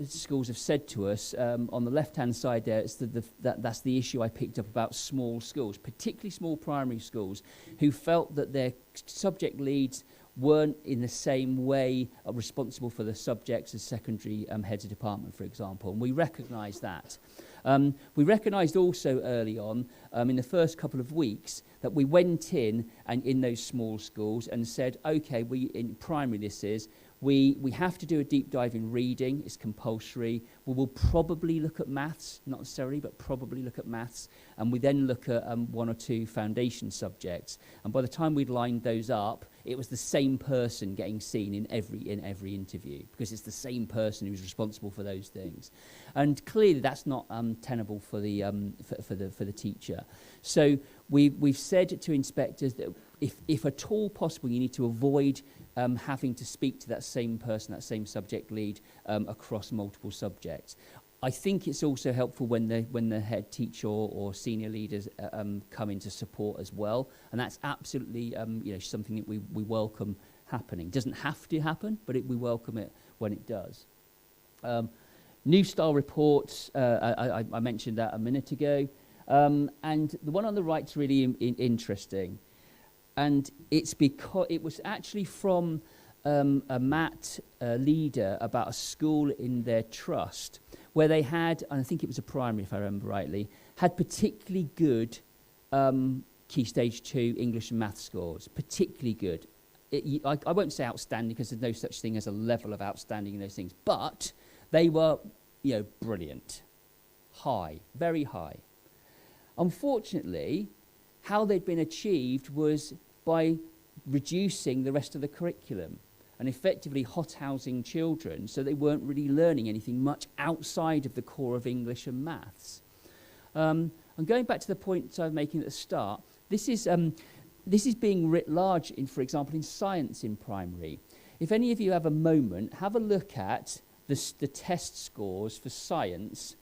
schools have said to us on the left-hand side there, that's the issue I picked up about small schools, particularly small primary schools, who felt that their subject leads weren't in the same way responsible for the subjects as secondary heads of department, for example, and we recognise that. We recognised also early on, in the first couple of weeks, that we went in and in those small schools and said, okay, in primary this is, we have to do a deep dive in reading. It's compulsory. We will probably look at maths, not necessarily, but probably look at maths. And we then look at one or two foundation subjects. And by the time we'd lined those up, it was the same person getting seen in every interview, because it's the same person who's responsible for those things. And clearly that's not tenable for the teacher. So we've said to inspectors that if at all possible, you need to avoid having to speak to that same person, that same subject lead, across multiple subjects. I think it's also helpful when the head teacher or senior leaders come in to support as well, and that's absolutely something that we welcome happening. It doesn't have to happen, but we welcome it when it does. New style reports, I mentioned that a minute ago, and the one on the right's really interesting. And it's because it was actually from a MAT leader about a school in their trust where they had, and I think it was a primary if I remember rightly, had particularly good Key Stage 2 English and Maths scores, particularly good. I won't say outstanding because there's no such thing as a level of outstanding in those things, but they were, brilliant, high, very high. Unfortunately, how they'd been achieved was by reducing the rest of the curriculum and effectively hothousing children so they weren't really learning anything much outside of the core of English and maths. And going back to the point I was making at the start, this is being writ large, for example, in science in primary. If any of you have a moment, have a look at the test scores for science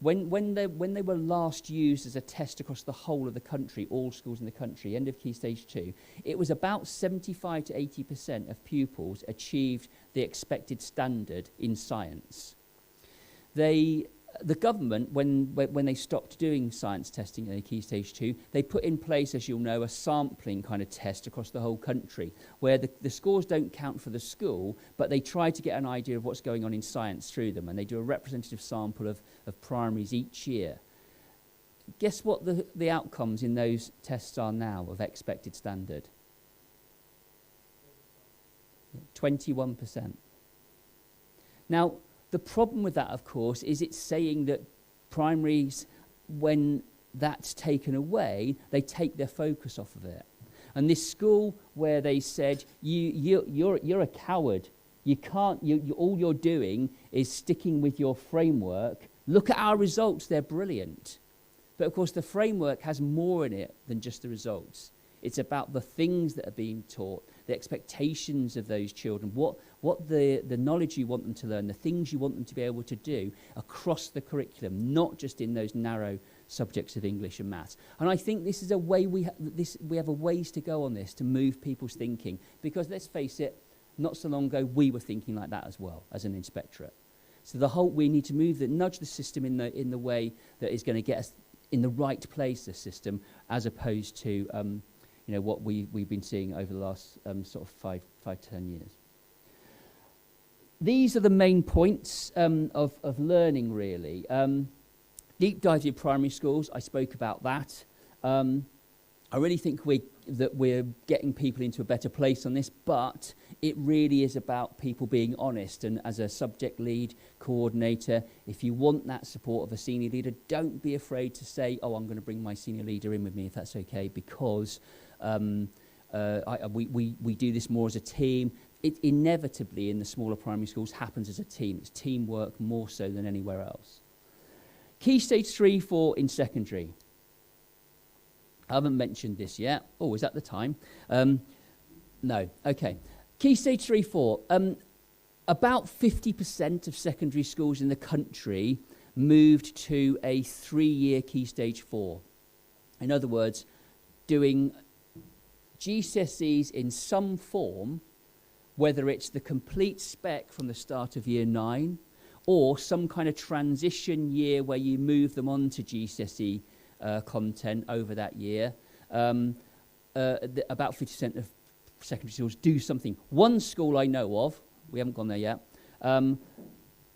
when they were last used as a test across the whole of the country, all schools in the country, end of Key Stage 2, it was about 75 to 80% of pupils achieved the expected standard in science. The government, when they stopped doing science testing in Key Stage 2, they put in place, as you'll know, a sampling kind of test across the whole country, where the scores don't count for the school, but they try to get an idea of what's going on in science through them, and they do a representative sample of primaries each year. Guess what the outcomes in those tests are now of expected standard? 21%. Now, the problem with that, of course, is it's saying that primaries, when that's taken away, they take their focus off of it. And this school where they said, you're a coward. You can't. All you're doing is sticking with your framework. Look at our results; they're brilliant. But of course, the framework has more in it than just the results. It's about the things that are being taught, the expectations of those children, what the knowledge you want them to learn, the things you want them to be able to do across the curriculum, not just in those narrow subjects of English and maths. And I think this is a way we have a ways to go on this to move people's thinking, because let's face it, not so long ago we were thinking like that as well as an inspectorate. So we need to nudge the system in the way that is going to get us in the right place, the system, as opposed to what we've been seeing over the last sort of 5 to 10 years. These are the main points of learning, really. Deep dive in primary schools, I spoke about that. I really think that we're getting people into a better place on this, but it really is about people being honest. And as a subject lead, coordinator, if you want that support of a senior leader, don't be afraid to say, oh, I'm going to bring my senior leader in with me if that's okay, because we do this more as a team. It inevitably in the smaller primary schools happens as a team. It's teamwork more so than anywhere else. Key Stage 3, 4 in secondary. I haven't mentioned this yet. Oh, is that the time? No. Okay. Key Stage 3, 4. About 50% of secondary schools in the country moved to a 3-year Key Stage 4. In other words, doing GCSEs in some form, whether it's the complete spec from the start of year 9 or some kind of transition year where you move them on to GCSE content over that year. About 50% of secondary schools do something. One school I know of, we haven't gone there yet,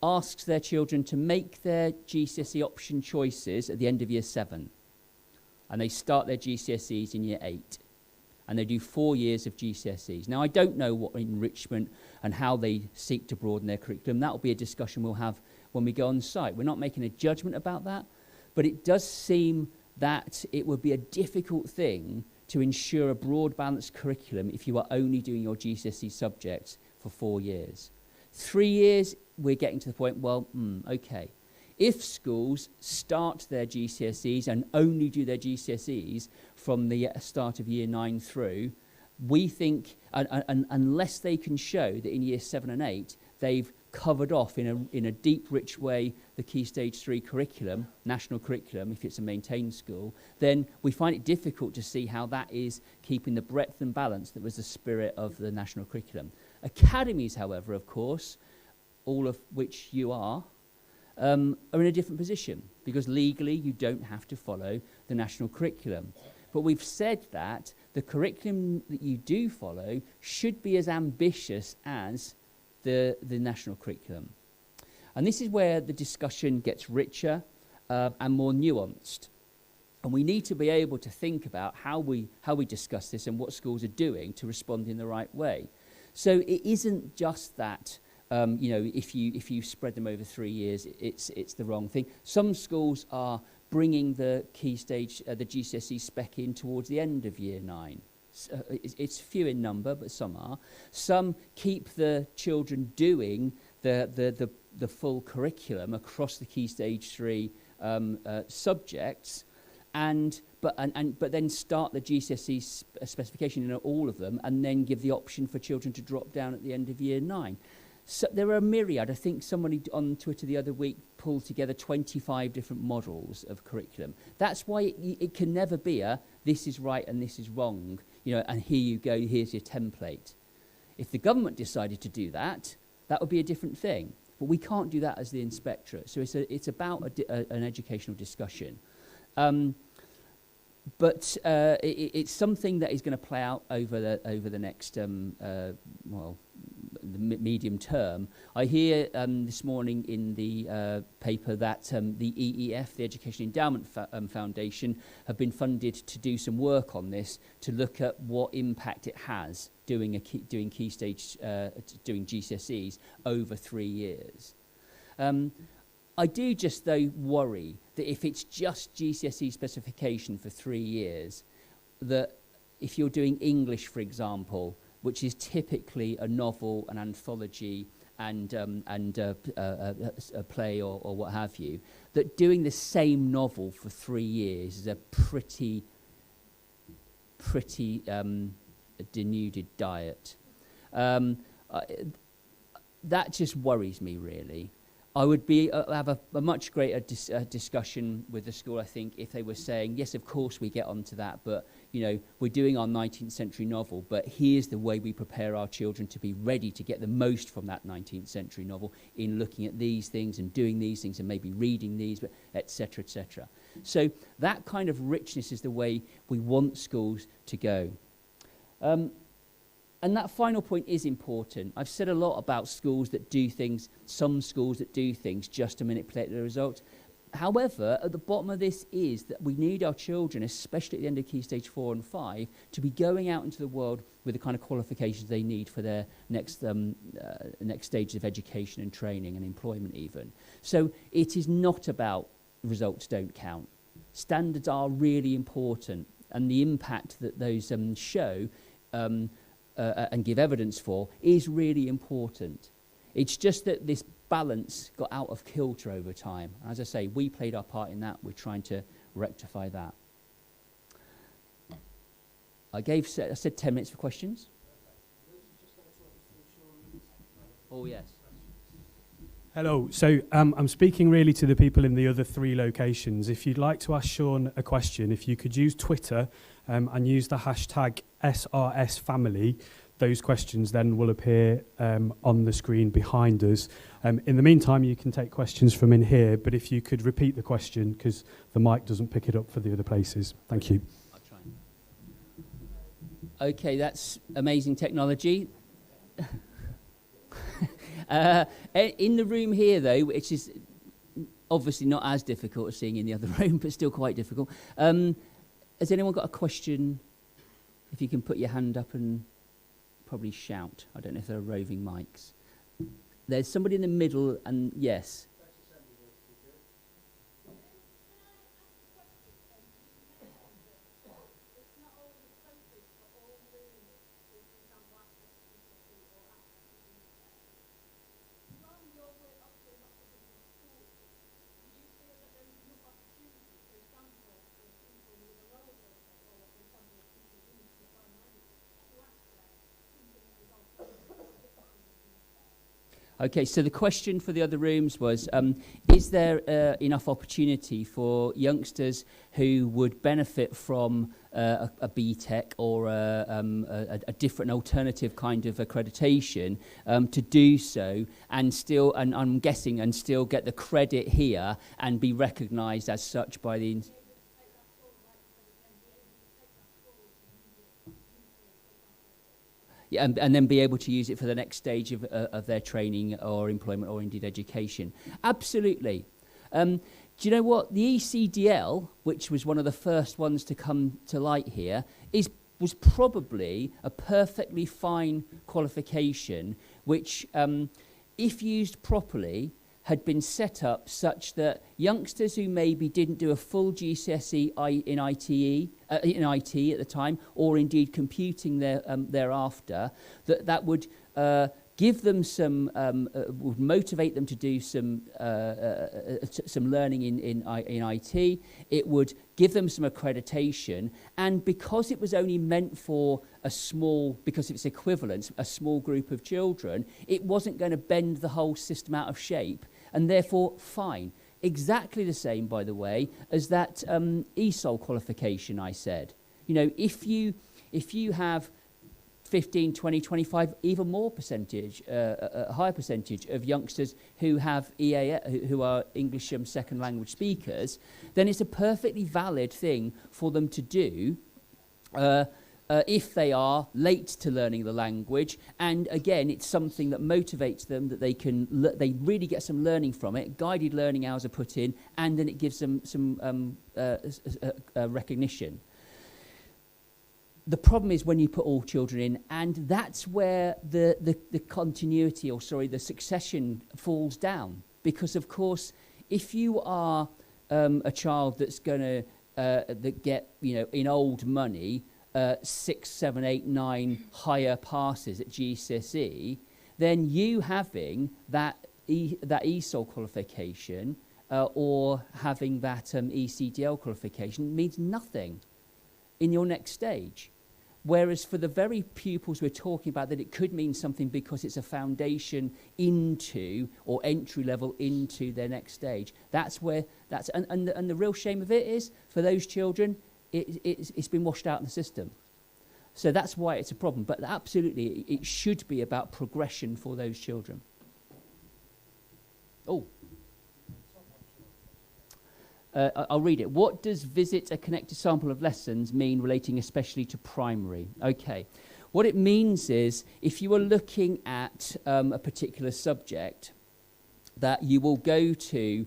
asks their children to make their GCSE option choices at the end of year 7. And they start their GCSEs in year 8. And they do 4 years of GCSEs. Now, I don't know what enrichment and how they seek to broaden their curriculum. That will be a discussion we'll have when we go on site. We're not making a judgment about that, but it does seem that it would be a difficult thing to ensure a broad, balanced curriculum if you are only doing your GCSE subjects for 4 years. 3 years, we're getting to the point, okay. If schools start their GCSEs and only do their GCSEs from the start of year 9 through, we think, unless they can show that in year 7 and 8, they've covered off in a deep, rich way the Key Stage 3 curriculum, national curriculum, if it's a maintained school, then we find it difficult to see how that is keeping the breadth and balance that was the spirit of the national curriculum. Academies, however, of course, all of which you are in a different position, because legally you don't have to follow the national curriculum. But we've said that the curriculum that you do follow should be as ambitious as the national curriculum. And this is where the discussion gets richer and more nuanced. And we need to be able to think about how we discuss this and what schools are doing to respond in the right way. So it isn't just that if you spread them over 3 years, it's the wrong thing. Some schools are bringing the key stage, the GCSE spec in towards the end of year 9. It's few in number, but some are. Some keep the children doing the full curriculum across the key stage 3 subjects, but then start the GCSE specification in all of them, and then give the option for children to drop down at the end of year 9. So there are a myriad. I think somebody on Twitter the other week pulled together 25 different models of curriculum. That's why it can never be this is right and this is wrong, and here you go, here's your template. If the government decided to do that, that would be a different thing. But we can't do that as the inspectorate. So it's about an educational discussion. But it's something that is going to play out over the next the medium term. I hear this morning in the paper that the EEF, the Education Endowment Foundation, have been funded to do some work on this, to look at what impact it has doing key stage doing GCSEs over 3 years. I do just, though, worry that if it's just GCSE specification for 3 years, that if you're doing English, for example, which is typically a novel, an anthology, and a play or what have you, that doing the same novel for 3 years is a pretty denuded diet. That just worries me, really. I would have a much greater discussion with the school, I think, if they were saying, yes, of course we get onto that, but we're doing our 19th century novel, but here's the way we prepare our children to be ready to get the most from that 19th century novel in looking at these things and doing these things and maybe reading these, but et cetera, et cetera. So that kind of richness is the way we want schools to go. And that final point is important. I've said a lot about schools that do things, some schools that do things just to manipulate the results. However, at the bottom of this is that we need our children, especially at the end of Key Stage 4 and 5, to be going out into the world with the kind of qualifications they need for their next stages of education and training and employment even. So it is not about results don't count. Standards are really important, and the impact that those show and give evidence for is really important. It's just that this balance got out of kilter over time. As I say, we played our part in that. We're trying to rectify that. I said 10 minutes for questions. Oh, yes. Hello. So I'm speaking really to the people in the other 3 locations. If you'd like to ask Sean a question, if you could use Twitter and use the hashtag SRSFamily, those questions then will appear on the screen behind us. In the meantime, you can take questions from in here, but if you could repeat the question, because the mic doesn't pick it up for the other places. Thank you. I'll try. Okay, that's amazing technology. In the room here, though, which is obviously not as difficult as seeing in the other room, but still quite difficult. Has anyone got a question? If you can put your hand up and probably shout. I don't know if there are roving mics. There's somebody in the middle, and yes. Okay, so the question for the other rooms was, is there enough opportunity for youngsters who would benefit from a BTEC or a different alternative kind of accreditation to do so and still, and I'm guessing, and still get the credit here and be recognised as such by the... Yeah, and then be able to use it for the next stage of their training or employment or indeed education. Absolutely. Do you know what? The ECDL, which was one of the first ones to come to light here, was probably a perfectly fine qualification, which, if used properly, had been set up such that youngsters who maybe didn't do a full GCSE in IT at the time, or indeed computing thereafter, that would give them some, would motivate them to do some learning in IT. It would give them some accreditation, and because it was only meant for a small, because of its equivalence, a small group of children, it wasn't going to bend the whole system out of shape, and therefore fine. Exactly the same, by the way, as that ESOL qualification I said. You know, if you have 15, 20, 25, even more percentage, a higher percentage of youngsters who have who are English second language speakers, then it's a perfectly valid thing for them to do if they are late to learning the language. And again, it's something that motivates them, that they really get some learning from it. Guided learning hours are put in, and then it gives them some recognition. The problem is when you put all children in, and that's where the continuity, or sorry, the succession falls down. Because of course, if you are a child that's going to that get, you know, in old money, 6, 7, 8, 9 higher passes at GCSE, then you having that ESOL qualification or having that ECDL qualification means nothing in your next stage. Whereas for the very pupils we're talking about, that it could mean something because it's a foundation into, or entry level into, their next stage. That's where, and the real shame of it is, for those children, it's been washed out in the system. So that's why it's a problem. But absolutely, it should be about progression for those children. Oh. I'll read it. What does visit a connected sample of lessons mean, relating especially to primary? Okay. What it means is, if you are looking at a particular subject, that you will go to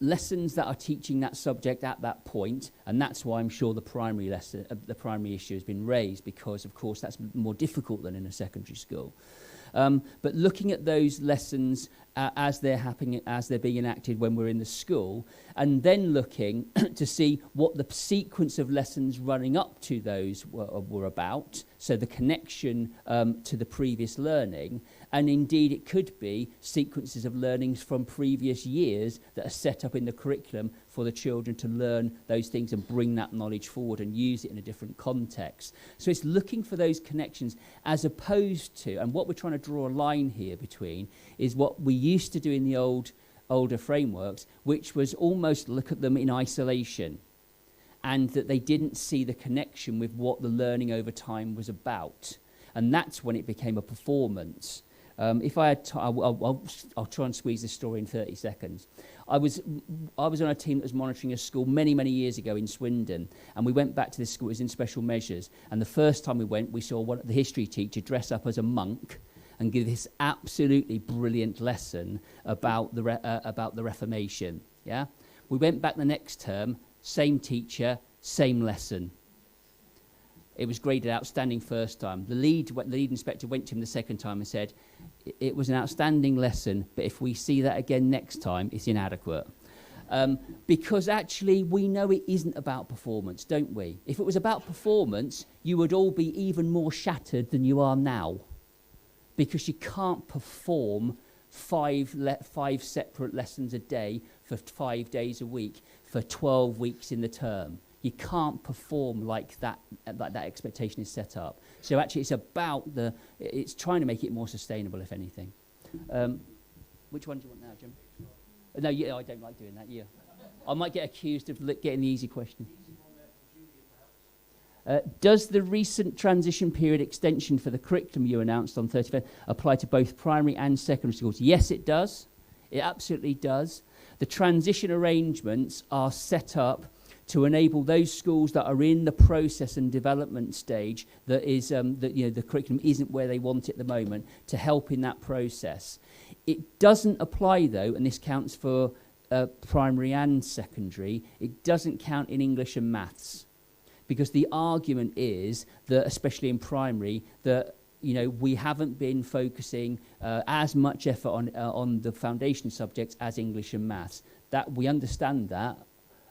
lessons that are teaching that subject at that point, and that's why I'm sure the primary issue has been raised, because of course that's more difficult than in a secondary school. But looking at those lessons as they're happening, as they're being enacted when we're in the school, and then looking to see what the sequence of lessons running up to those were about, so the connection to the previous learning, and indeed it could be sequences of learnings from previous years that are set up in the curriculum for the children to learn those things and bring that knowledge forward and use it in a different context. So it's looking for those connections, as opposed to, and what we're trying to draw a line here between, is what we used to do in the older frameworks, which was almost look at them in isolation, and that they didn't see the connection with what the learning over time was about. And that's when it became a performance. If I had I'll try and squeeze this story in 30 seconds. I was on a team that was monitoring a school many, many years ago in Swindon, and we went back to this school. It was in special measures, and the first time we went, we saw the history teacher dress up as a monk and give this absolutely brilliant lesson about the Reformation. Yeah, we went back the next term, same teacher, same lesson. It was graded outstanding first time. The lead inspector went to him the second time and said, it was an outstanding lesson, but if we see that again next time, it's inadequate. Because actually we know it isn't about performance, don't we? If it was about performance, you would all be even more shattered than you are now. Because you can't perform five separate lessons a day for 5 days a week for 12 weeks in the term. You can't perform like that expectation is set up. So actually it's trying to make it more sustainable, if anything. Which one do you want now, Jim? No, yeah, I don't like doing that, yeah. I might get accused of getting the easy question. Does the recent transition period extension for the curriculum you announced on 35 apply to both primary and secondary schools? Yes, it does. It absolutely does. The transition arrangements are set up to enable those schools that are in the process and development stage that the curriculum isn't where they want it at the moment, to help in that process. It doesn't apply, though, and this counts for primary and secondary, it doesn't count in English and maths. Because the argument is that, especially in primary, that we haven't been focusing as much effort on the foundation subjects as English and maths. That we understand that,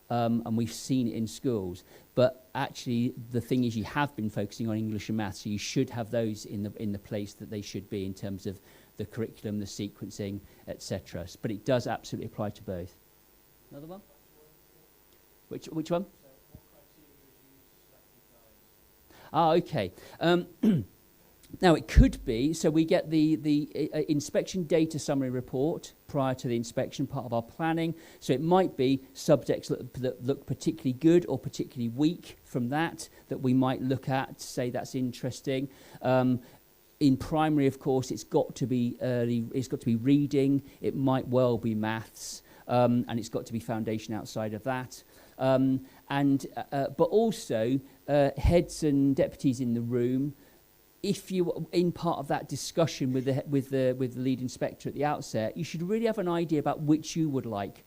and we've seen it in schools. But actually, the thing is, you have been focusing on English and maths, so you should have those in the place that they should be in terms of the curriculum, the sequencing, etc. But it does absolutely apply to both. Another one? Which one? Okay. Now, it could be, so we get the inspection data summary report prior to the inspection, part of our planning. So it might be subjects that look particularly good or particularly weak from that we might look at to say that's interesting. In primary, of course, it's got to be reading. It might well be maths, and it's got to be foundation outside of that. But also heads and deputies in the room. If you in part of that discussion with the lead inspector at the outset, you should really have an idea about which you would like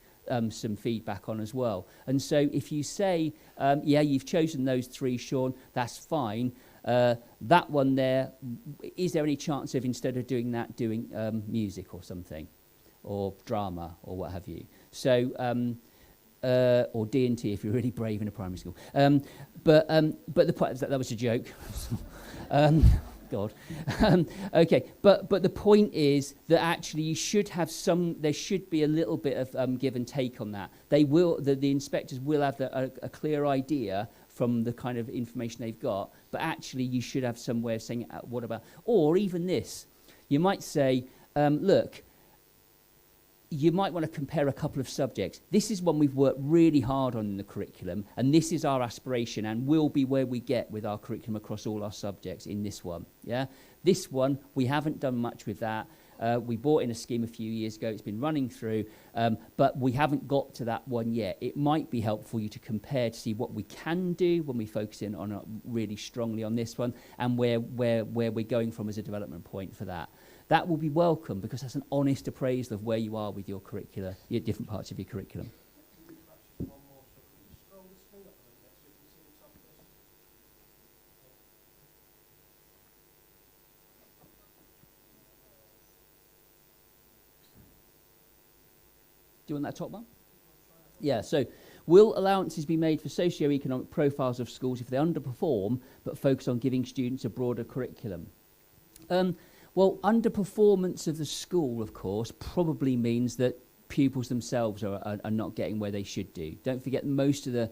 some feedback on as well. And so if you say, yeah, you've chosen those three, Sean, that's fine. That one there, is there any chance of, instead of doing that, doing music or something, or drama or what have you? So, or D&T if you're really brave in a primary school. But the point that was a joke. God. Okay, but the point is that actually you should have there should be a little bit of give and take on that. The inspectors will have a clear idea from the kind of information they've got, but actually you should have some way of saying, what about, or even this. You might say, look, you might want to compare a couple of subjects. This is one we've worked really hard on in the curriculum, and this is our aspiration and will be where we get with our curriculum across all our subjects in this one. Yeah, this one, we haven't done much with that. We brought in a scheme a few years ago. It's been running through, but we haven't got to that one yet. It might be helpful for you to compare to see what we can do when we focus in on really strongly on this one, and where we're going from as a development point for that. That will be welcome, because that's an honest appraisal of where you are with your curricula, your different parts of your curriculum. Do you want that top one? Yeah, so will allowances be made for socio-economic profiles of schools if they underperform but focus on giving students a broader curriculum? Well, underperformance of the school, of course, probably means that pupils themselves are not getting where they should do. Don't forget, most of the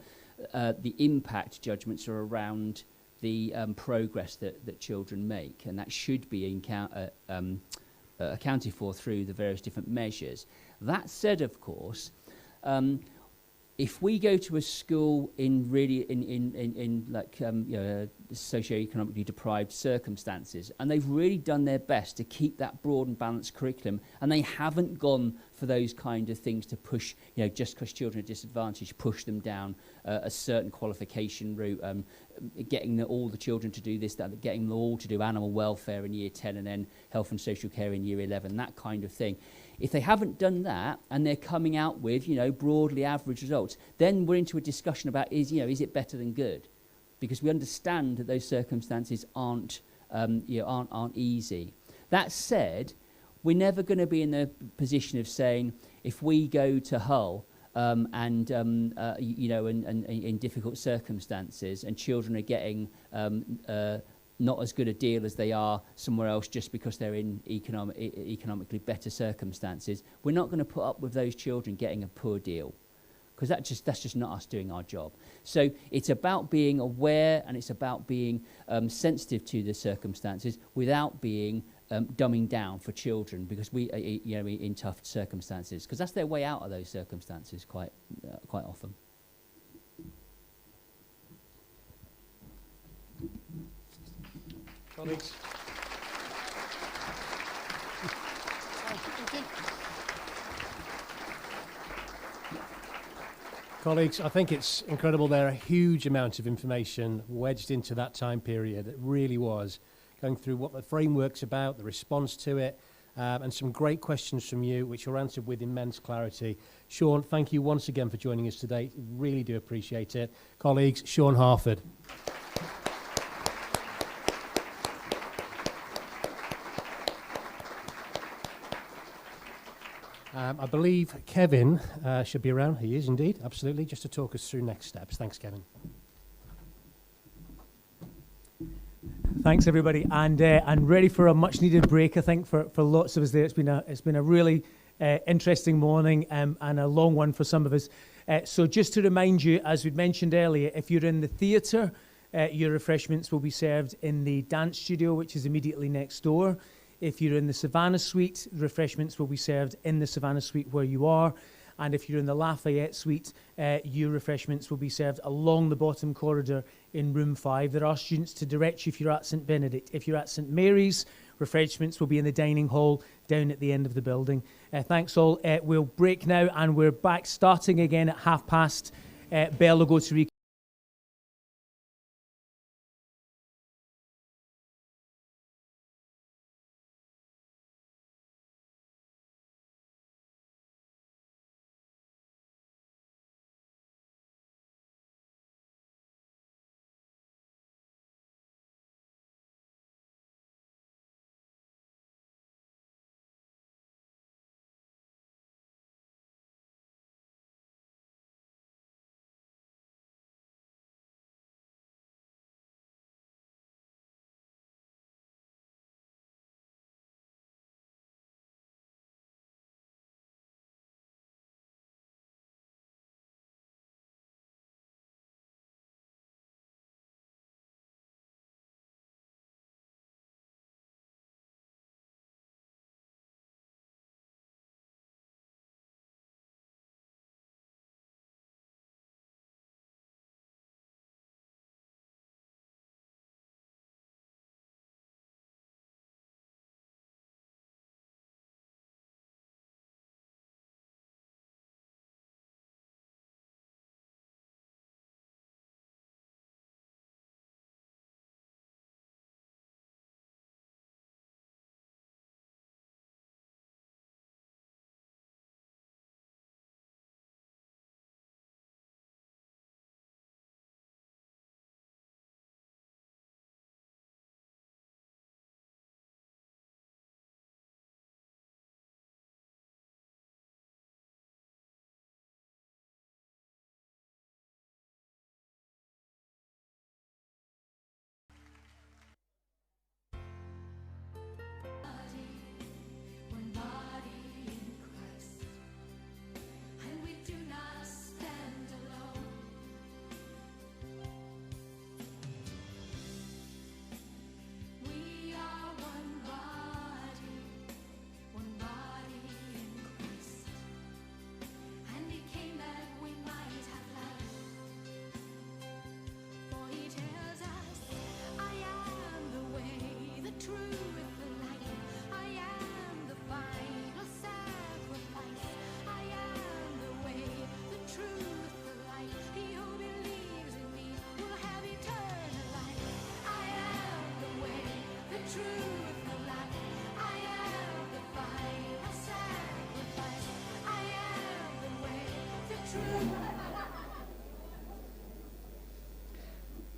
impact judgments are around the progress that children make, and that should be accounted for through the various different measures. That said, of course, if we go to a school in really in like socioeconomically deprived circumstances, and they've really done their best to keep that broad and balanced curriculum, and they haven't gone for those kind of things to push, just because children are disadvantaged, push them down a certain qualification route, getting all the children to do this, that, getting them all to do animal welfare in year 10 and then health and social care in year 11, that kind of thing. If they haven't done that and they're coming out with, broadly average results, then we're into a discussion about is it better than good? Because we understand that those circumstances aren't easy. That said, we're never going to be in the position of saying if we go to Hull and in difficult circumstances and children are getting not as good a deal as they are somewhere else just because they're in economically better circumstances, we're not going to put up with those children getting a poor deal, because that's just not us doing our job. So it's about being aware, and it's about being sensitive to the circumstances without being dumbing down for children, because we in tough circumstances, because that's their way out of those circumstances quite often. Colleagues. Colleagues, I think it's incredible. There are a huge amount of information wedged into that time period. It really was. Going through what the framework's about, the response to it, and some great questions from you, which were answered with immense clarity. Sean, thank you once again for joining us today. Really do appreciate it. Colleagues, Sean Harford. I believe Kevin should be around. He is indeed, absolutely, just to talk us through next steps. Thanks, Kevin. Thanks, everybody, and ready for a much-needed break. I think for lots of us there, it's been a really interesting morning and a long one for some of us. So just to remind you, as we'd mentioned earlier, if you're in the theatre, your refreshments will be served in the dance studio, which is immediately next door. If you're in the Savannah Suite, refreshments will be served in the Savannah Suite where you are. And if you're in the Lafayette Suite, your refreshments will be served along the bottom corridor in room 5. There are students to direct you if you're at St Benedict. If you're at St Mary's, refreshments will be in the dining hall down at the end of the building. Thanks all. We'll break now, and we're back starting again at past. Bell will go to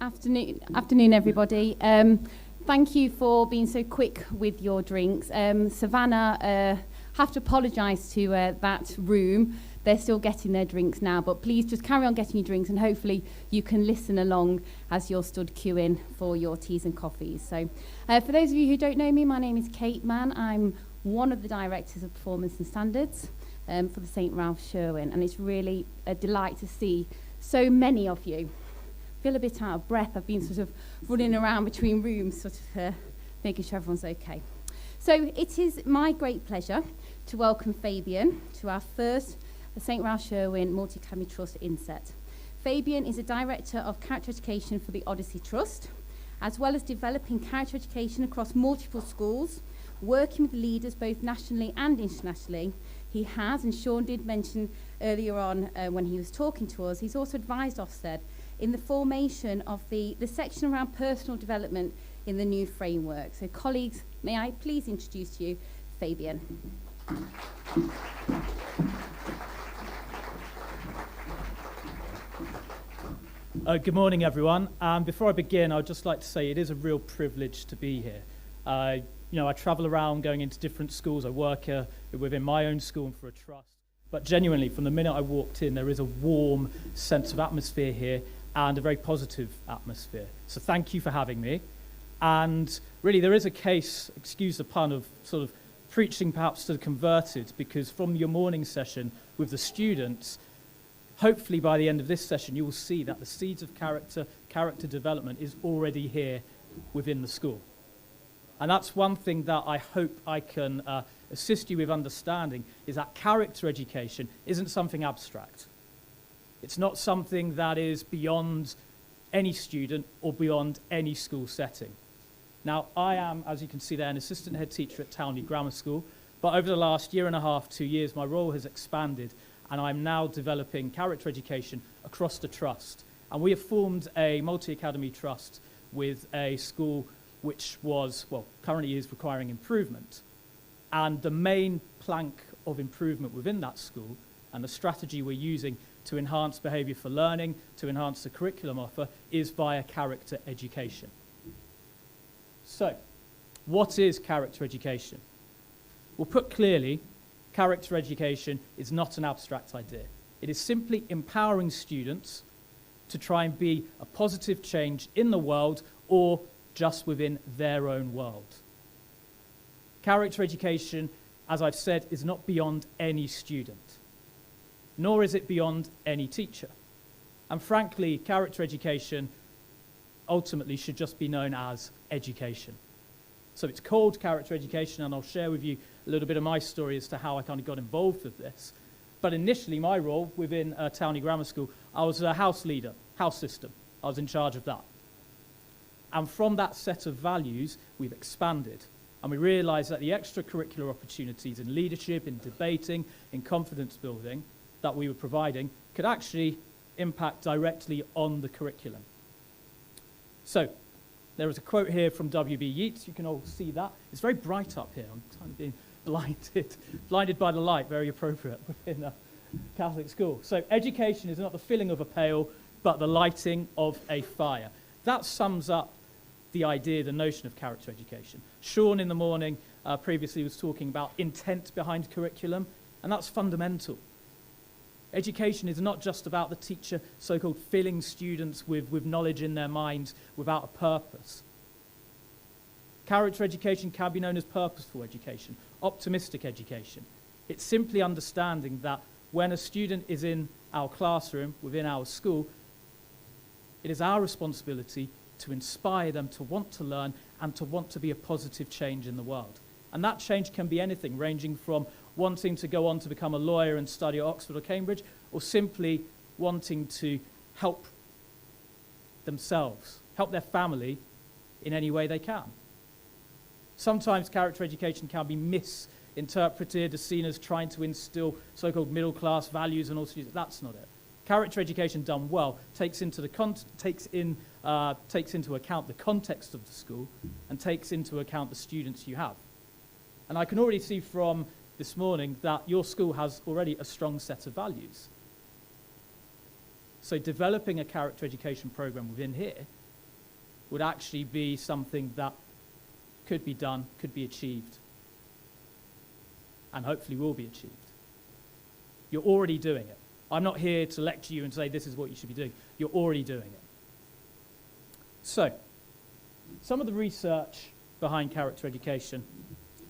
Afternoon, everybody. Thank you for being so quick with your drinks. Savannah, have to apologise to that room. They're still getting their drinks now, but please just carry on getting your drinks, and hopefully you can listen along as you're stood queuing for your teas and coffees. So, for those of you who don't know me, my name is Kate Mann. I'm one of the directors of Performance and Standards for the St. Ralph Sherwin, and it's really a delight to see so many of you. I feel a bit out of breath. I've been sort of running around between rooms, sort of making sure everyone's okay. So it is my great pleasure to welcome Fabian to our first St. Ralph Sherwin Multi-Academy Trust Inset. Fabian is a Director of Character Education for the Odyssey Trust, as well as developing character education across multiple schools, working with leaders both nationally and internationally. He has, and Sean did mention earlier on when he was talking to us, he's also advised Ofsted in the formation of the section around personal development in the new framework. So colleagues, may I please introduce to you Fabian. Good morning, everyone. Before I begin, I would just like to say it is a real privilege to be here. I travel around going into different schools. I work within my own school and for a trust. But genuinely, from the minute I walked in, there is a warm sense of atmosphere here and a very positive atmosphere. So thank you for having me. And really, there is a case, excuse the pun, of sort of preaching perhaps to the converted, because from your morning session with the students, hopefully by the end of this session, you will see that the seeds of character development is already here within the school. And that's one thing that I hope I can assist you with understanding, is that character education isn't something abstract. It's not something that is beyond any student or beyond any school setting. Now, I am, as you can see there, an assistant head teacher at Townley Grammar School, but over the last year and a half, 2 years, my role has expanded, and I'm now developing character education across the trust. And we have formed a multi-academy trust with a school which was, well, currently is requiring improvement. And the main plank of improvement within that school and the strategy we're using to enhance behaviour for learning, to enhance the curriculum offer, is via character education. So, what is character education? Well, put clearly, character education is not an abstract idea. It is simply empowering students to try and be a positive change in the world or just within their own world. Character education, as I've said, is not beyond any student, nor is it beyond any teacher. And frankly, character education ultimately should just be known as education. So it's called character education, and I'll share with you a little bit of my story as to how I kind of got involved with this. But initially, my role within Townley Grammar School, I was a house leader, house system. I was in charge of that. And from that set of values, we've expanded. And we realised that the extracurricular opportunities in leadership, in debating, in confidence building that we were providing could actually impact directly on the curriculum. So, there is a quote here from W.B. Yeats. You can all see that. It's very bright up here. I'm kind of being blinded by the light, very appropriate in a Catholic school. So, education is not the filling of a pail, but the lighting of a fire. That sums up the idea, the notion of character education. Sean in the morning previously was talking about intent behind curriculum, and that's fundamental. Education is not just about the teacher so-called filling students with knowledge in their minds without a purpose. Character education can be known as purposeful education, optimistic education. It's simply understanding that when a student is in our classroom, within our school, it is our responsibility to inspire them to want to learn and to want to be a positive change in the world. And that change can be anything, ranging from wanting to go on to become a lawyer and study at Oxford or Cambridge, or simply wanting to help themselves, help their family in any way they can. Sometimes character education can be misinterpreted as seen as trying to instill so-called middle-class values and all sorts. That's not it. Character education done well takes into account the context of the school and takes into account the students you have. And I can already see from this morning that your school has already a strong set of values. So developing a character education program within here would actually be something that could be done, could be achieved, and hopefully will be achieved. You're already doing it. I'm not here to lecture you and say this is what you should be doing. You're already doing it. So, some of the research behind character education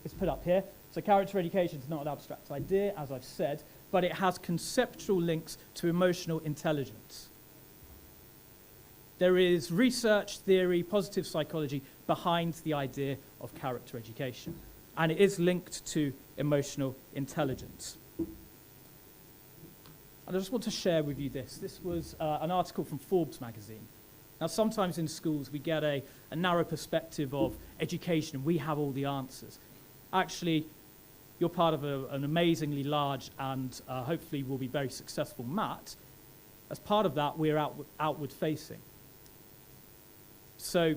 is put up here. So character education is not an abstract idea, as I've said, but it has conceptual links to emotional intelligence. There is research, theory, positive psychology behind the idea of character education, and it is linked to emotional intelligence. And I just want to share with you this. This was an article from Forbes magazine. Now, sometimes in schools we get a narrow perspective of education. We have all the answers. Actually, you're part of an amazingly large and hopefully will be very successful MAT. As part of that, we're outward facing. So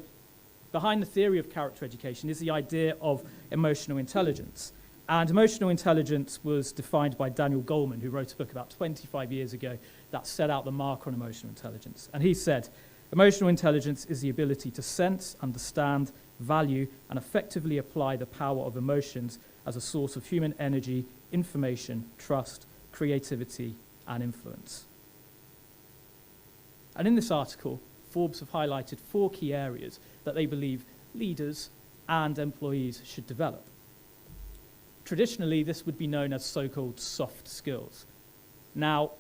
behind the theory of character education is the idea of emotional intelligence. And emotional intelligence was defined by Daniel Goleman, who wrote a book about 25 years ago that set out the mark on emotional intelligence. And he said, emotional intelligence is the ability to sense, understand, value, and effectively apply the power of emotions as a source of human energy, information, trust, creativity, and influence. And in this article, Forbes have highlighted 4 key areas that they believe leaders and employees should develop. Traditionally, this would be known as so-called soft skills. Now,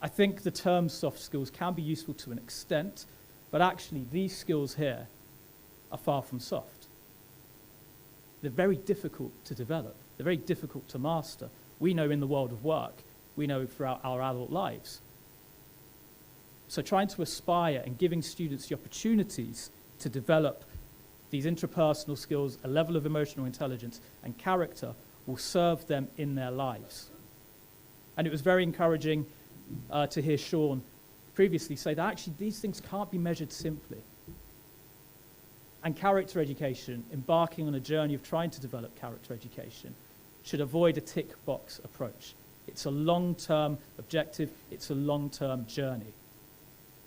I think the term soft skills can be useful to an extent, but actually these skills here are far from soft. They're very difficult to develop. They're very difficult to master. We know in the world of work, we know throughout our adult lives. So trying to aspire and giving students the opportunities to develop these interpersonal skills, a level of emotional intelligence and character will serve them in their lives. And it was very encouraging to hear Sean previously say that actually these things can't be measured simply. And character education, embarking on a journey of trying to develop character education, should avoid a tick box approach. It's a long-term objective, it's a long-term journey.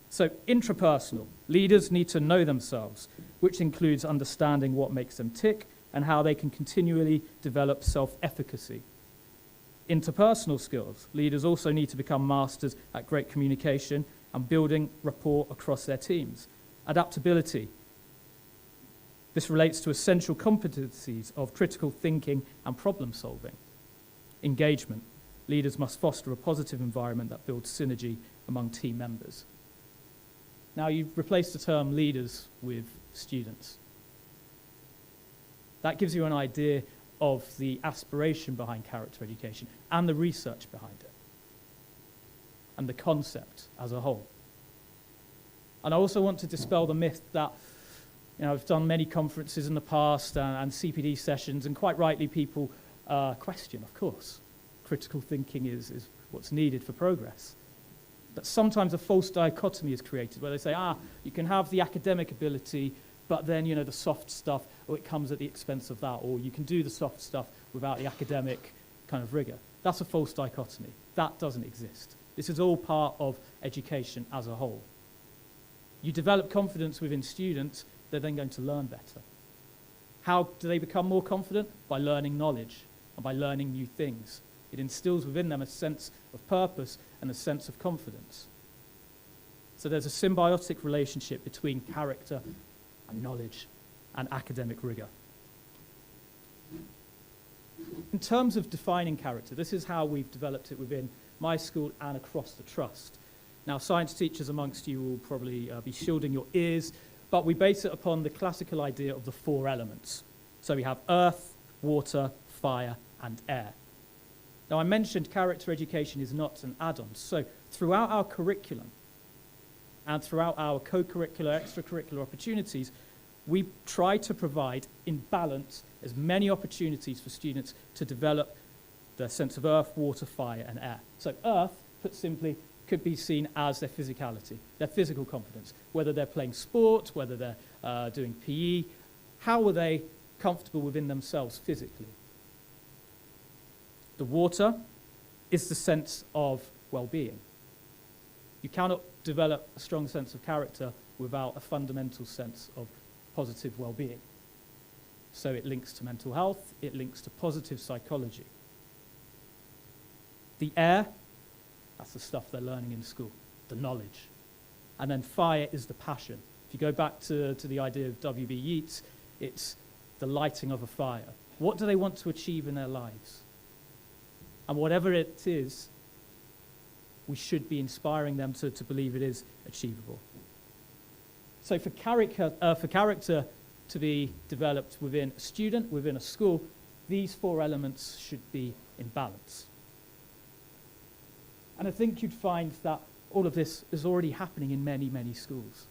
So intrapersonal, leaders need to know themselves, which includes understanding what makes them tick and how they can continually develop self-efficacy. Interpersonal skills, leaders also need to become masters at great communication and building rapport across their teams. Adaptability. This relates to essential competencies of critical thinking and problem solving. Engagement. Leaders must foster a positive environment that builds synergy among team members. Now, you've replaced the term leaders with students. That gives you an idea of the aspiration behind character education and the research behind it, and the concept as a whole. And I also want to dispel the myth that, I've done many conferences in the past and CPD sessions, and quite rightly people question, of course, critical thinking is what's needed for progress. But sometimes a false dichotomy is created where they say, you can have the academic ability, but then, the soft stuff, or it comes at the expense of that, or you can do the soft stuff without the academic kind of rigor. That's a false dichotomy. That doesn't exist. This is all part of education as a whole. You develop confidence within students, they're then going to learn better. How do they become more confident? By learning knowledge and by learning new things. It instills within them a sense of purpose and a sense of confidence. So there's a symbiotic relationship between character and knowledge and academic rigor. In terms of defining character, this is how we've developed it within my school and across the trust. Now, science teachers amongst you will probably be shielding your ears, but we base it upon the classical idea of the 4 elements. So we have earth, water, fire, and air. Now, I mentioned character education is not an add-on. So throughout our curriculum and throughout our co-curricular, extracurricular opportunities, we try to provide, in balance, as many opportunities for students to develop their sense of earth, water, fire, and air. So earth, put simply, could be seen as their physicality, their physical competence, whether they're playing sport, whether they're doing PE. How are they comfortable within themselves physically? The water is the sense of well-being. You cannot develop a strong sense of character without a fundamental sense of positive well-being. So it links to mental health, it links to positive psychology. The air, that's the stuff they're learning in school, the knowledge. And then fire is the passion. If you go back to the idea of W.B. Yeats, it's the lighting of a fire. What do they want to achieve in their lives? And whatever it is, we should be inspiring them to believe it is achievable. So for character to be developed within a student, within a school, these 4 elements should be in balance. And I think you'd find that all of this is already happening in many, many schools.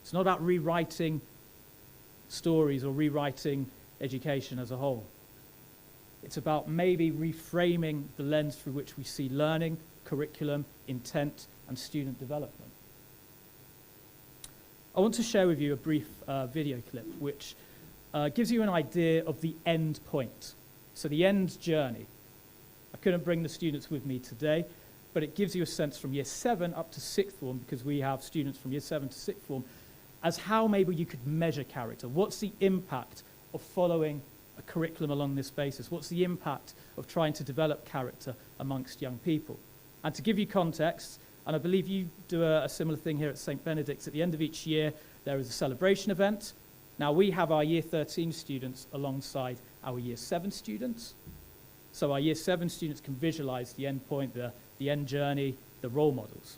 It's not about rewriting stories or rewriting education as a whole. It's about maybe reframing the lens through which we see learning, curriculum, intent, and student development. I want to share with you a brief video clip which gives you an idea of the end point, so the end journey. I couldn't bring the students with me today, but it gives you a sense from year 7 up to 6th form, because we have students from year 7 to 6th form, as how maybe you could measure character. What's the impact of following a curriculum along this basis? What's the impact of trying to develop character amongst young people? And to give you context, and I believe you do a similar thing here at St. Benedict's, at the end of each year, there is a celebration event. Now, we have our year 13 students alongside our year 7 students. So our year 7 students can visualize the end point, the end journey, the role models.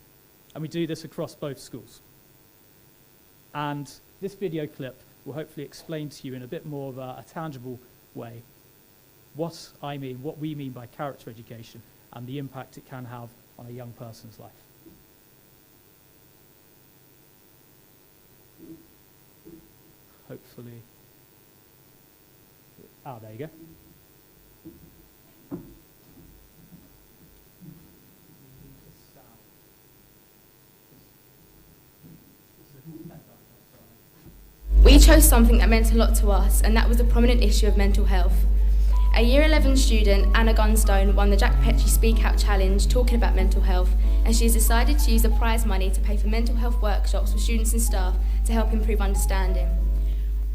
And we do this across both schools. And this video clip will hopefully explain to you in a bit more of a tangible way what we mean by character education and the impact it can have on a young person's life. Hopefully. There you go. We chose something that meant a lot to us, and that was the prominent issue of mental health. A Year 11 student, Anna Gunstone, won the Jack Petrie Speak Out Challenge talking about mental health, and she has decided to use the prize money to pay for mental health workshops for students and staff to help improve understanding.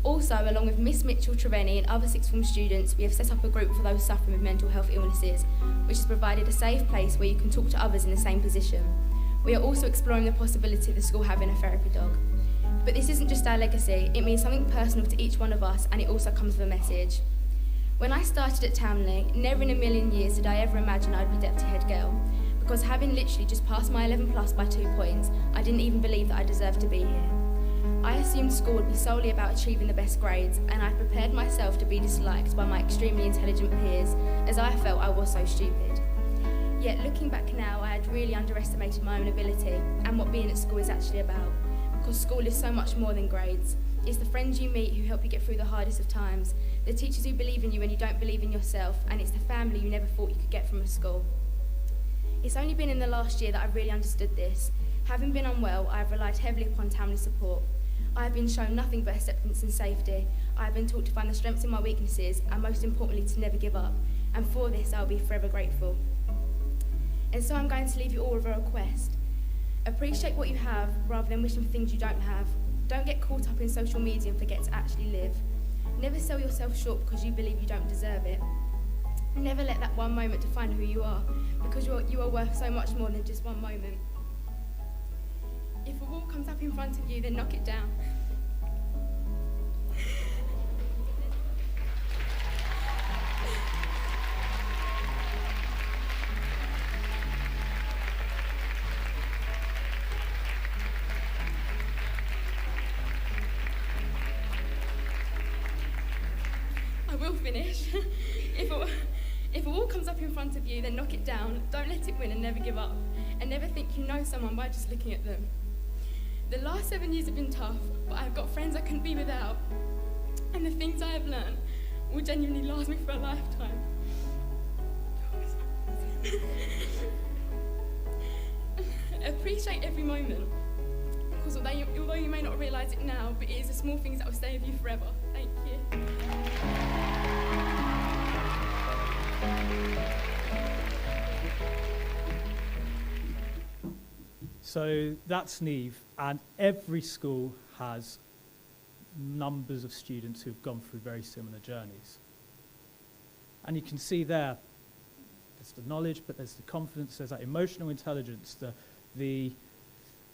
Also, along with Miss Mitchell Treveni and other 6th form students, we have set up a group for those suffering with mental health illnesses, which has provided a safe place where you can talk to others in the same position. We are also exploring the possibility of the school having a therapy dog. But this isn't just our legacy, it means something personal to each one of us, and it also comes with a message. When I started at Townley, never in a million years did I ever imagine I'd be deputy head girl, because having literally just passed my 11 plus by 2 points, I didn't even believe that I deserved to be here. I assumed school would be solely about achieving the best grades, and I prepared myself to be disliked by my extremely intelligent peers, as I felt I was so stupid. Yet looking back now, I had really underestimated my own ability and what being at school is actually about. Because school is so much more than grades. It's the friends you meet who help you get through the hardest of times, the teachers who believe in you when you don't believe in yourself, and it's the family you never thought you could get from a school. It's only been in the last year that I've really understood this. Having been unwell, I have relied heavily upon Townley support. I have been shown nothing but acceptance and safety. I have been taught to find the strengths in my weaknesses, and most importantly, to never give up. And for this, I'll be forever grateful. And so I'm going to leave you all with a request. Appreciate what you have, rather than wishing for things you don't have. Don't get caught up in social media and forget to actually live. Never sell yourself short because you believe you don't deserve it. Never let that one moment define who you are, because you are worth so much more than just one moment. If a wall comes up in front of you, then knock it down. I will finish. If a wall comes up in front of you, then knock it down. Don't let it win and never give up. And never think you know someone by just looking at them. The last 7 years have been tough, but I've got friends I couldn't be without. And the things I have learned will genuinely last me for a lifetime. Appreciate every moment. Because although you may not realise it now, but it is the small things that will stay with you forever. Thank you. So that's Neve, and every school has numbers of students who've gone through very similar journeys. And you can see there's the knowledge, but there's the confidence, there's that emotional intelligence, the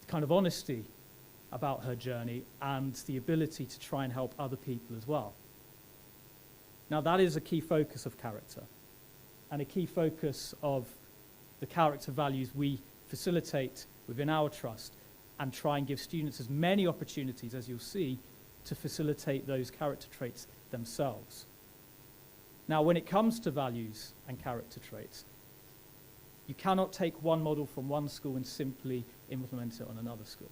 kind of honesty about her journey, and the ability to try and help other people as well. Now that is a key focus of character, and a key focus of the character values we facilitate within our trust, and try and give students as many opportunities as you'll see to facilitate those character traits themselves. Now, when it comes to values and character traits, you cannot take one model from one school and simply implement it on another school.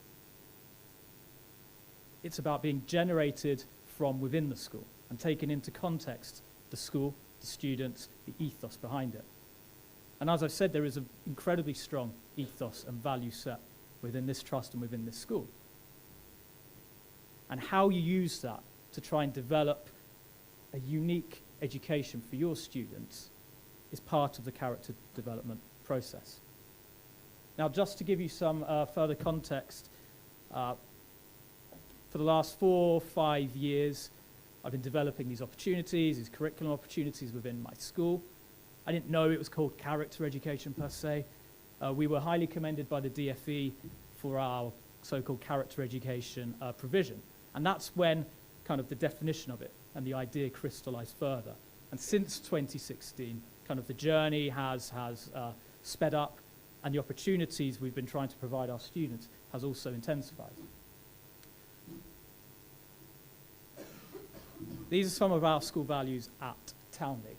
It's about being generated from within the school and taken into context the school, the students, the ethos behind it. And as I've said, there is an incredibly strong ethos and value set within this trust and within this school. And how you use that to try and develop a unique education for your students is part of the character development process. Now, just to give you some further context, for the last 4 or 5 years, I've been developing these opportunities, these curriculum opportunities within my school. I didn't know it was called character education per se. We were highly commended by the DFE for our so-called character education provision. And that's when kind of the definition of it and the idea crystallized further. And since 2016, kind of the journey has sped up, and the opportunities we've been trying to provide our students has also intensified. These are some of our school values at Townley.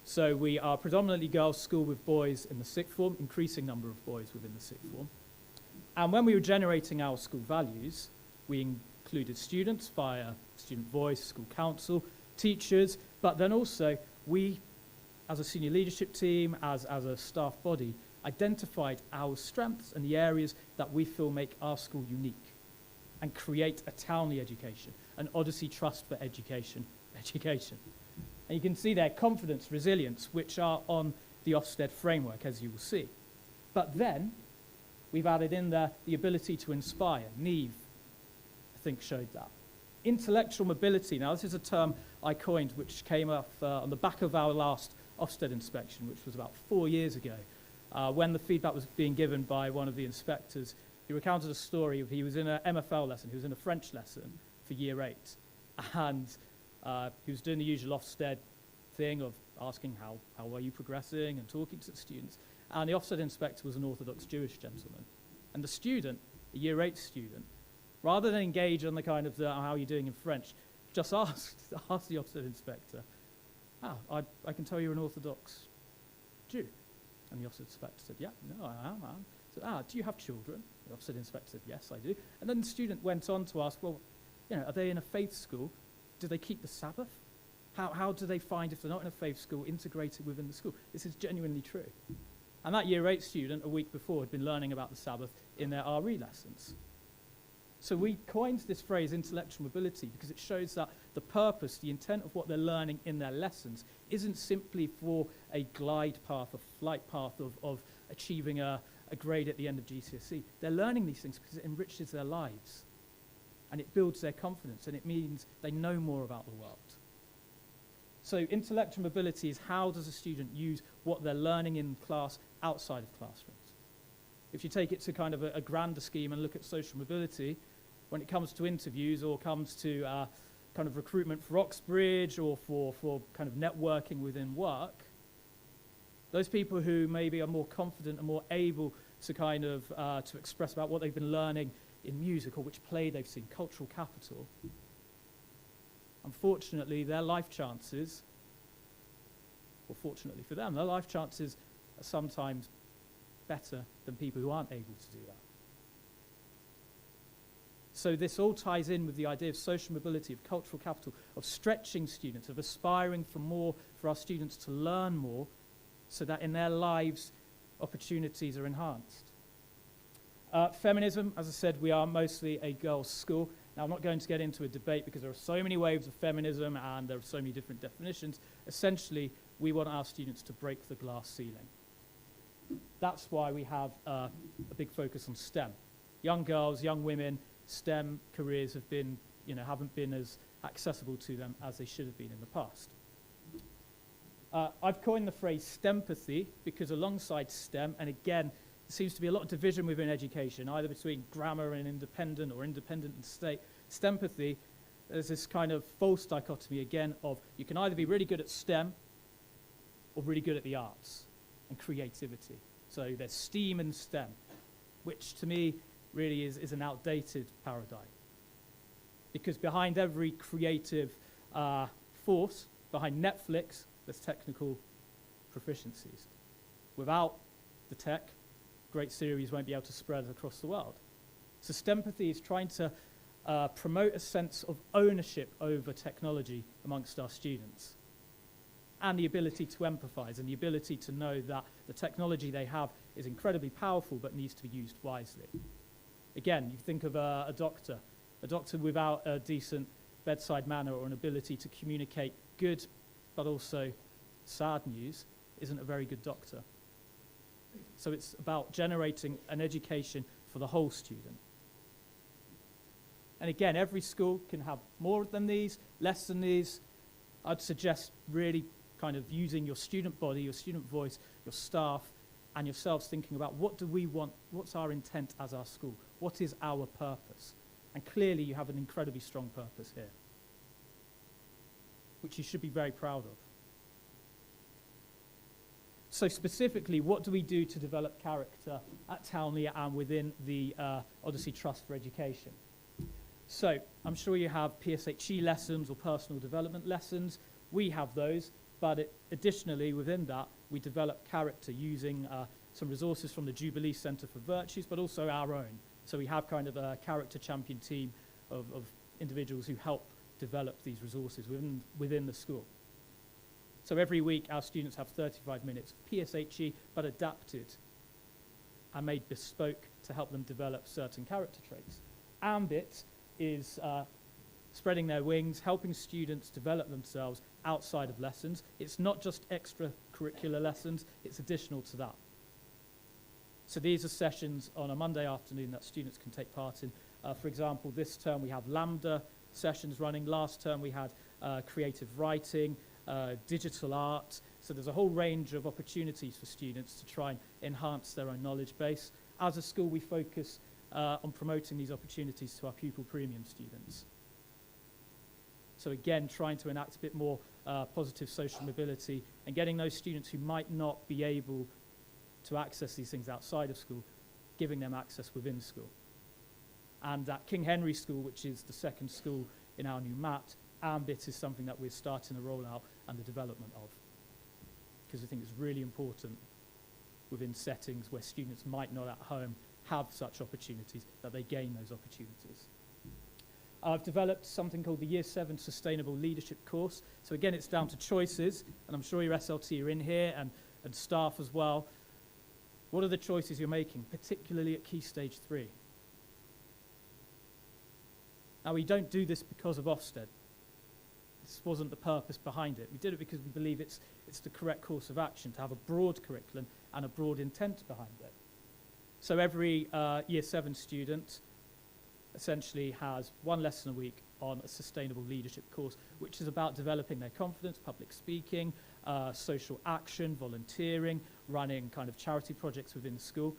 So we are predominantly girls' school with boys in the sixth form, increasing number of boys within the sixth form. And when we were generating our school values, we included students via student voice, school council, teachers, but then also we, as a senior leadership team, as a staff body, identified our strengths and the areas that we feel make our school unique and create a Townley education, an Odyssey Trust for Education. And you can see there confidence, resilience, which are on the Ofsted framework, as you will see. But then we've added in there the ability to inspire. Neve, I think, showed that. Intellectual mobility. Now, this is a term I coined, which came up on the back of our last Ofsted inspection, which was about 4 years ago, when the feedback was being given by one of the inspectors, who recounted a story of he was in an MFL lesson, he was in a French lesson for year 8, and he was doing the usual Ofsted thing of asking how are you progressing and talking to the students. And the Ofsted inspector was an Orthodox Jewish gentleman. And the student, a year 8 student, rather than engage on the kind of how are you doing in French, just asked the Ofsted inspector, I can tell you're an Orthodox Jew. And the Ofsted inspector said, yeah, no, I am. So, do you have children? The Ofsted inspector said, yes, I do. And then the student went on to ask, well, are they in a faith school? Do they keep the Sabbath? How do they find, if they're not in a faith school, integrated within the school? This is genuinely true. And that year 8 student, a week before, had been learning about the Sabbath in their RE lessons. So we coined this phrase, intellectual mobility, because it shows that the purpose, the intent of what they're learning in their lessons isn't simply for a glide path, a flight path of achieving a grade at the end of GCSE. They're learning these things because it enriches their lives. And it builds their confidence, and it means they know more about the world. So intellectual mobility is how does a student use what they're learning in class outside of classrooms. If you take it to kind of a grander scheme and look at social mobility, when it comes to interviews or comes to kind of recruitment for Oxbridge or for kind of networking within work, those people who maybe are more confident and more able to kind of to express about what they've been learning in music or which play they've seen, cultural capital, unfortunately their life chances, or fortunately for them, their life chances are sometimes better than people who aren't able to do that. So this all ties in with the idea of social mobility, of cultural capital, of stretching students, of aspiring for more, for our students to learn more, so that in their lives opportunities are enhanced. Feminism, as I said, we are mostly a girls' school. Now, I'm not going to get into a debate because there are so many waves of feminism and there are so many different definitions. Essentially, we want our students to break the glass ceiling. That's why we have a big focus on STEM. Young girls, young women, STEM careers have been, haven't been as accessible to them as they should have been in the past. I've coined the phrase STEMpathy because alongside STEM, and again, there seems to be a lot of division within education, either between grammar and independent or independent and state. STEMpathy, there's this kind of false dichotomy again of you can either be really good at STEM or really good at the arts and creativity. So there's STEAM and STEM, which to me really is an outdated paradigm. Because behind every creative force, behind Netflix, there's technical proficiencies. Without the tech, great series won't be able to spread across the world. So STEMpathy is trying to promote a sense of ownership over technology amongst our students, and the ability to empathize and the ability to know that the technology they have is incredibly powerful but needs to be used wisely. Again, you think of a doctor without a decent bedside manner or an ability to communicate good but also sad news isn't a very good doctor. So it's about generating an education for the whole student. And again, every school can have more than these, less than these. I'd suggest really kind of using your student body, your student voice, your staff, and yourselves thinking about what do we want, what's our intent as our school, what is our purpose? And clearly you have an incredibly strong purpose here, which you should be very proud of. So specifically, what do we do to develop character at Townley and within the Odyssey Trust for Education? So I'm sure you have PSHE lessons or personal development lessons. We have those, but additionally within that, we develop character using some resources from the Jubilee Centre for Virtues, but also our own. So we have kind of a character champion team of individuals who help develop these resources within the school. So every week our students have 35 minutes of PSHE, but adapted and made bespoke to help them develop certain character traits. Ambit is spreading their wings, helping students develop themselves outside of lessons. It's not just extracurricular lessons, it's additional to that. So these are sessions on a Monday afternoon that students can take part in. For example, this term we have Lambda sessions running. Last term we had creative writing, digital art. So there's a whole range of opportunities for students to try and enhance their own knowledge base. As a school, we focus on promoting these opportunities to our pupil premium students. So again, trying to enact a bit more positive social mobility and getting those students who might not be able to access these things outside of school, giving them access within school. And at King Henry School, which is the second school in our new MAT, Ambit is something that we're starting the rollout and the development of, because I think it's really important within settings where students might not at home have such opportunities, that they gain those opportunities. I've developed something called the Year 7 Sustainable Leadership course. So again, it's down to choices, and I'm sure your SLT are in here, and staff as well. What are the choices you're making, particularly at Key Stage 3? Now, we don't do this because of Ofsted. This wasn't the purpose behind it. We did it because we believe it's the correct course of action to have a broad curriculum and a broad intent behind it. So every Year 7 student essentially has one lesson a week on a sustainable leadership course, which is about developing their confidence, public speaking, social action, volunteering, running kind of charity projects within the school.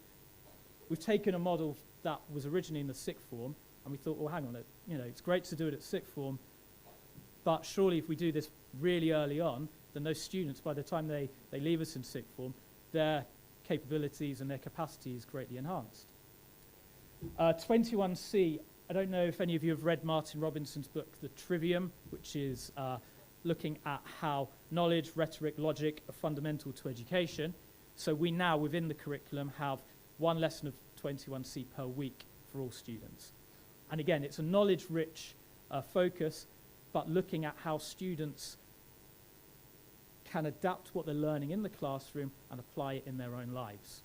We've taken a model that was originally in the sixth form, and we thought, well, hang on, it's great to do it at sixth form, but surely if we do this really early on, then those students, by the time they leave us in sixth form, their capabilities and their capacity is greatly enhanced. 21C, I don't know if any of you have read Martin Robinson's book, The Trivium, which is looking at how knowledge, rhetoric, logic are fundamental to education. So we now, within the curriculum, have one lesson of 21C per week for all students. And again, it's a knowledge-rich focus, but looking at how students can adapt what they're learning in the classroom and apply it in their own lives.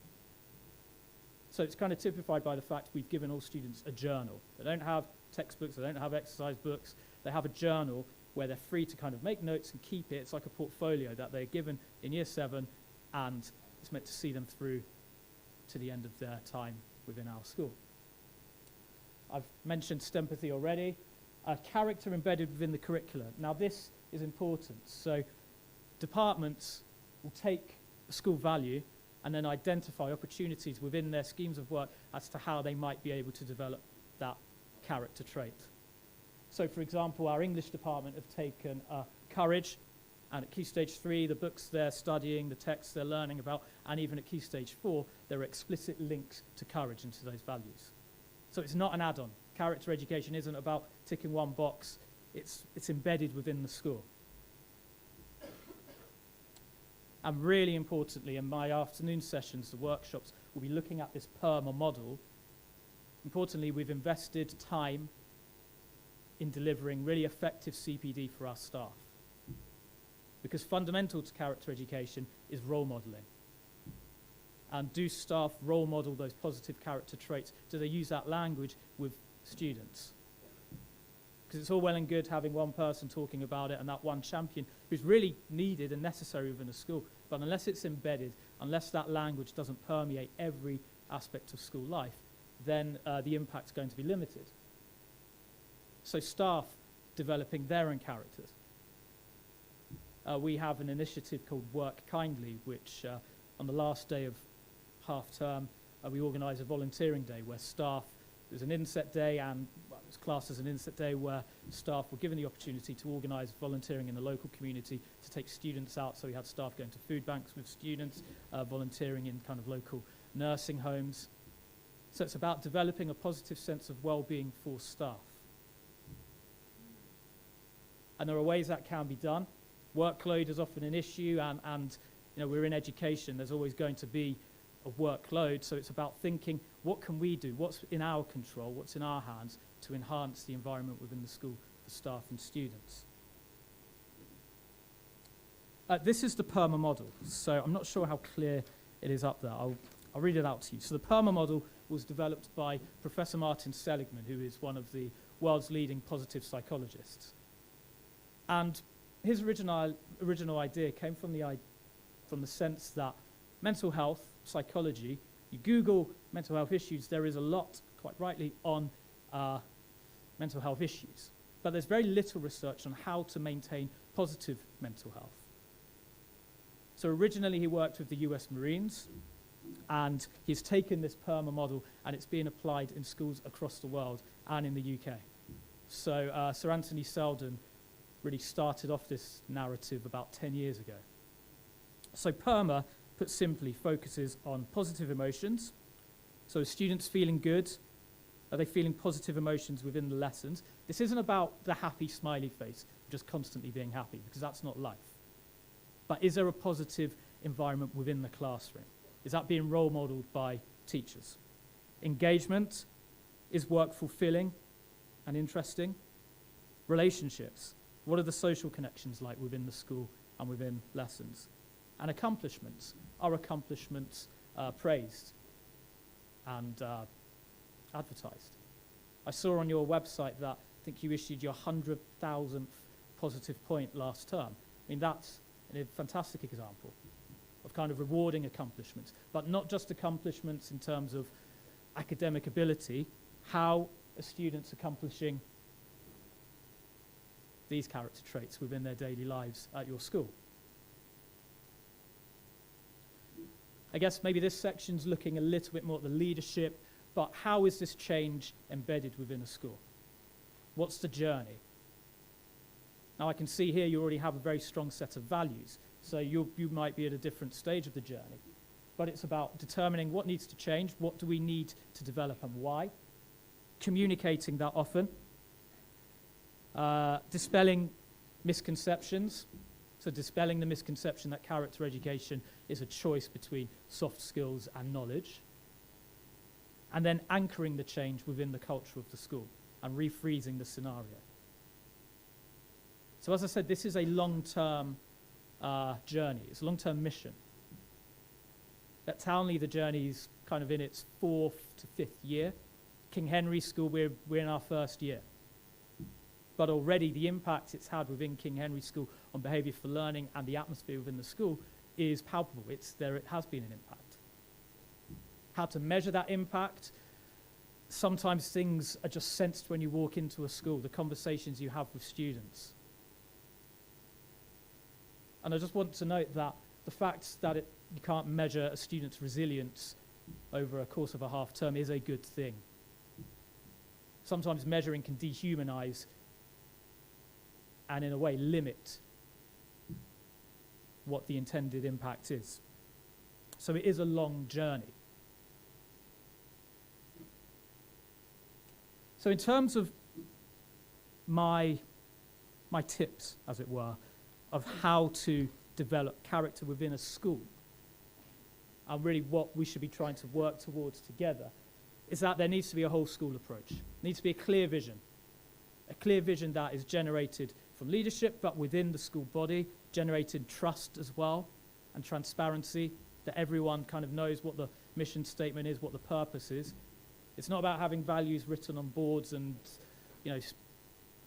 So it's kind of typified by the fact we've given all students a journal. They don't have textbooks, they don't have exercise books, they have a journal where they're free to kind of make notes and keep it. It's like a portfolio that they're given in Year 7, and It's meant to see them through to the end of their time within our school. I've mentioned STEMpathy already. Character embedded within the curriculum. Now this is important. So departments will take a school value and then identify opportunities within their schemes of work as to how they might be able to develop that character trait. So for example, our English department have taken courage, and at Key Stage 3, the books they're studying, the texts they're learning about, and even at Key Stage 4, there are explicit links to courage and to those values. So it's not an add-on. Character education isn't about ticking one box. It's embedded within the school. And really importantly, in my afternoon sessions, the workshops, we'll be looking at this PERMA model. Importantly, we've invested time in delivering really effective CPD for our staff. Because fundamental to character education is role modelling. And do staff role model those positive character traits? Do they use that language with students? Because it's all well and good having one person talking about it and that one champion who's really needed and necessary within a school. But unless it's embedded, unless that language doesn't permeate every aspect of school life, then the impact's going to be limited. So staff developing their own characters. We have an initiative called Work Kindly, which on the last day of half term, we organise a volunteering day where staff, it was an inset day and it was classed as an inset day where staff were given the opportunity to organise volunteering in the local community to take students out. So we had staff going to food banks with students, volunteering in kind of local nursing homes. So it's about developing a positive sense of well-being for staff. And there are ways that can be done. Workload is often an issue, and you know, we're in education, there's always going to be a workload, so it's about thinking, what can we do? What's in our control? What's in our hands to enhance the environment within the school for staff and students? This is the PERMA model, so I'm not sure how clear it is up there. I'll read it out to you. So the PERMA model was developed by Professor Martin Seligman, who is one of the world's leading positive psychologists. And his original idea came from the sense that mental health, psychology, you Google mental health issues, there is a lot, quite rightly, on mental health issues. But there's very little research on how to maintain positive mental health. So originally he worked with the US Marines, and he's taken this PERMA model and it's being applied in schools across the world and in the UK. So Sir Anthony Seldon really started off this narrative about 10 years ago. So PERMA, put simply, focuses on positive emotions. So are students feeling good? Are they feeling positive emotions within the lessons? This isn't about the happy smiley face, just constantly being happy, because that's not life. But is there a positive environment within the classroom? Is that being role modeled by teachers? Engagement, is work fulfilling and interesting? Relationships, what are the social connections like within the school and within lessons? And accomplishments, are accomplishments praised and advertised? I saw on your website that I think you issued your 100,000th positive point last term. I mean, that's a fantastic example of kind of rewarding accomplishments, but not just accomplishments in terms of academic ability. How are students accomplishing these character traits within their daily lives at your school? I guess maybe this section's looking a little bit more at the leadership, but how is this change embedded within a school? What's the journey? Now I can see here you already have a very strong set of values, so you might be at a different stage of the journey. But it's about determining what needs to change, what do we need to develop and why, communicating that often, dispelling misconceptions, so dispelling the misconception that character education is a choice between soft skills and knowledge, and then anchoring the change within the culture of the school and refreezing the scenario. So as I said, this is a long-term journey. It's a long-term mission. At Townley, the journey is kind of in its 4th to 5th year. King Henry School, we're in our 1st year. But already the impact it's had within King Henry School on behaviour for learning and the atmosphere within the school is palpable. It's there. It has been an impact. How to measure that impact? Sometimes things are just sensed when you walk into a school, the conversations you have with students. And I just want to note that the fact that you can't measure a student's resilience over a course of a half term is a good thing. Sometimes measuring can dehumanize and in a way limit what the intended impact is. So it is a long journey. So in terms of my tips, as it were, of how to develop character within a school, and really what we should be trying to work towards together, is that there needs to be a whole school approach. There needs to be a clear vision that is generated from leadership, but within the school body, generated trust as well, and transparency, that everyone kind of knows what the mission statement is, what the purpose is. It's not about having values written on boards and,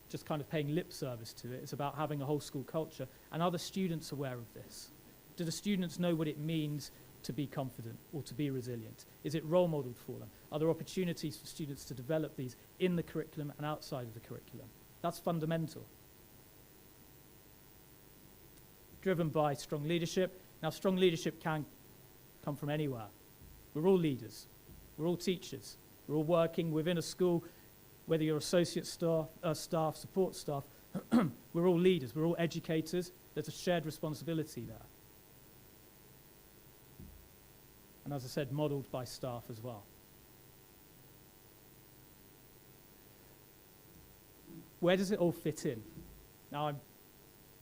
just kind of paying lip service to it. It's about having a whole school culture, and are the students aware of this? Do the students know what it means to be confident or to be resilient? Is it role modeled for them? Are there opportunities for students to develop these in the curriculum and outside of the curriculum? That's fundamental. Driven by strong leadership. Now, strong leadership can come from anywhere. We're all leaders. We're all teachers. We're all working within a school, whether you're associate staff, support staff. We're all leaders. We're all educators. There's a shared responsibility there. And as I said, modelled by staff as well. Where does it all fit in? Now, I'm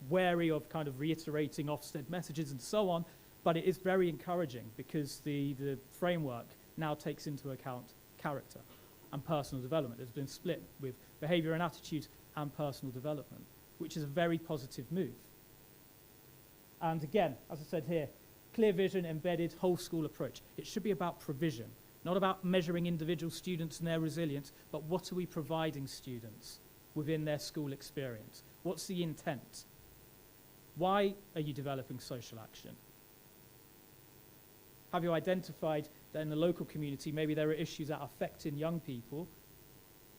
wary of kind of reiterating Ofsted messages and so on, but it is very encouraging because the framework now takes into account character and personal development. It's been split with behaviour and attitudes and personal development, which is a very positive move. And again, as I said here, clear vision, embedded, whole school approach. It should be about provision, not about measuring individual students and their resilience, but what are we providing students within their school experience? What's the intent? Why are you developing social action? Have you identified that in the local community maybe there are issues that are affecting young people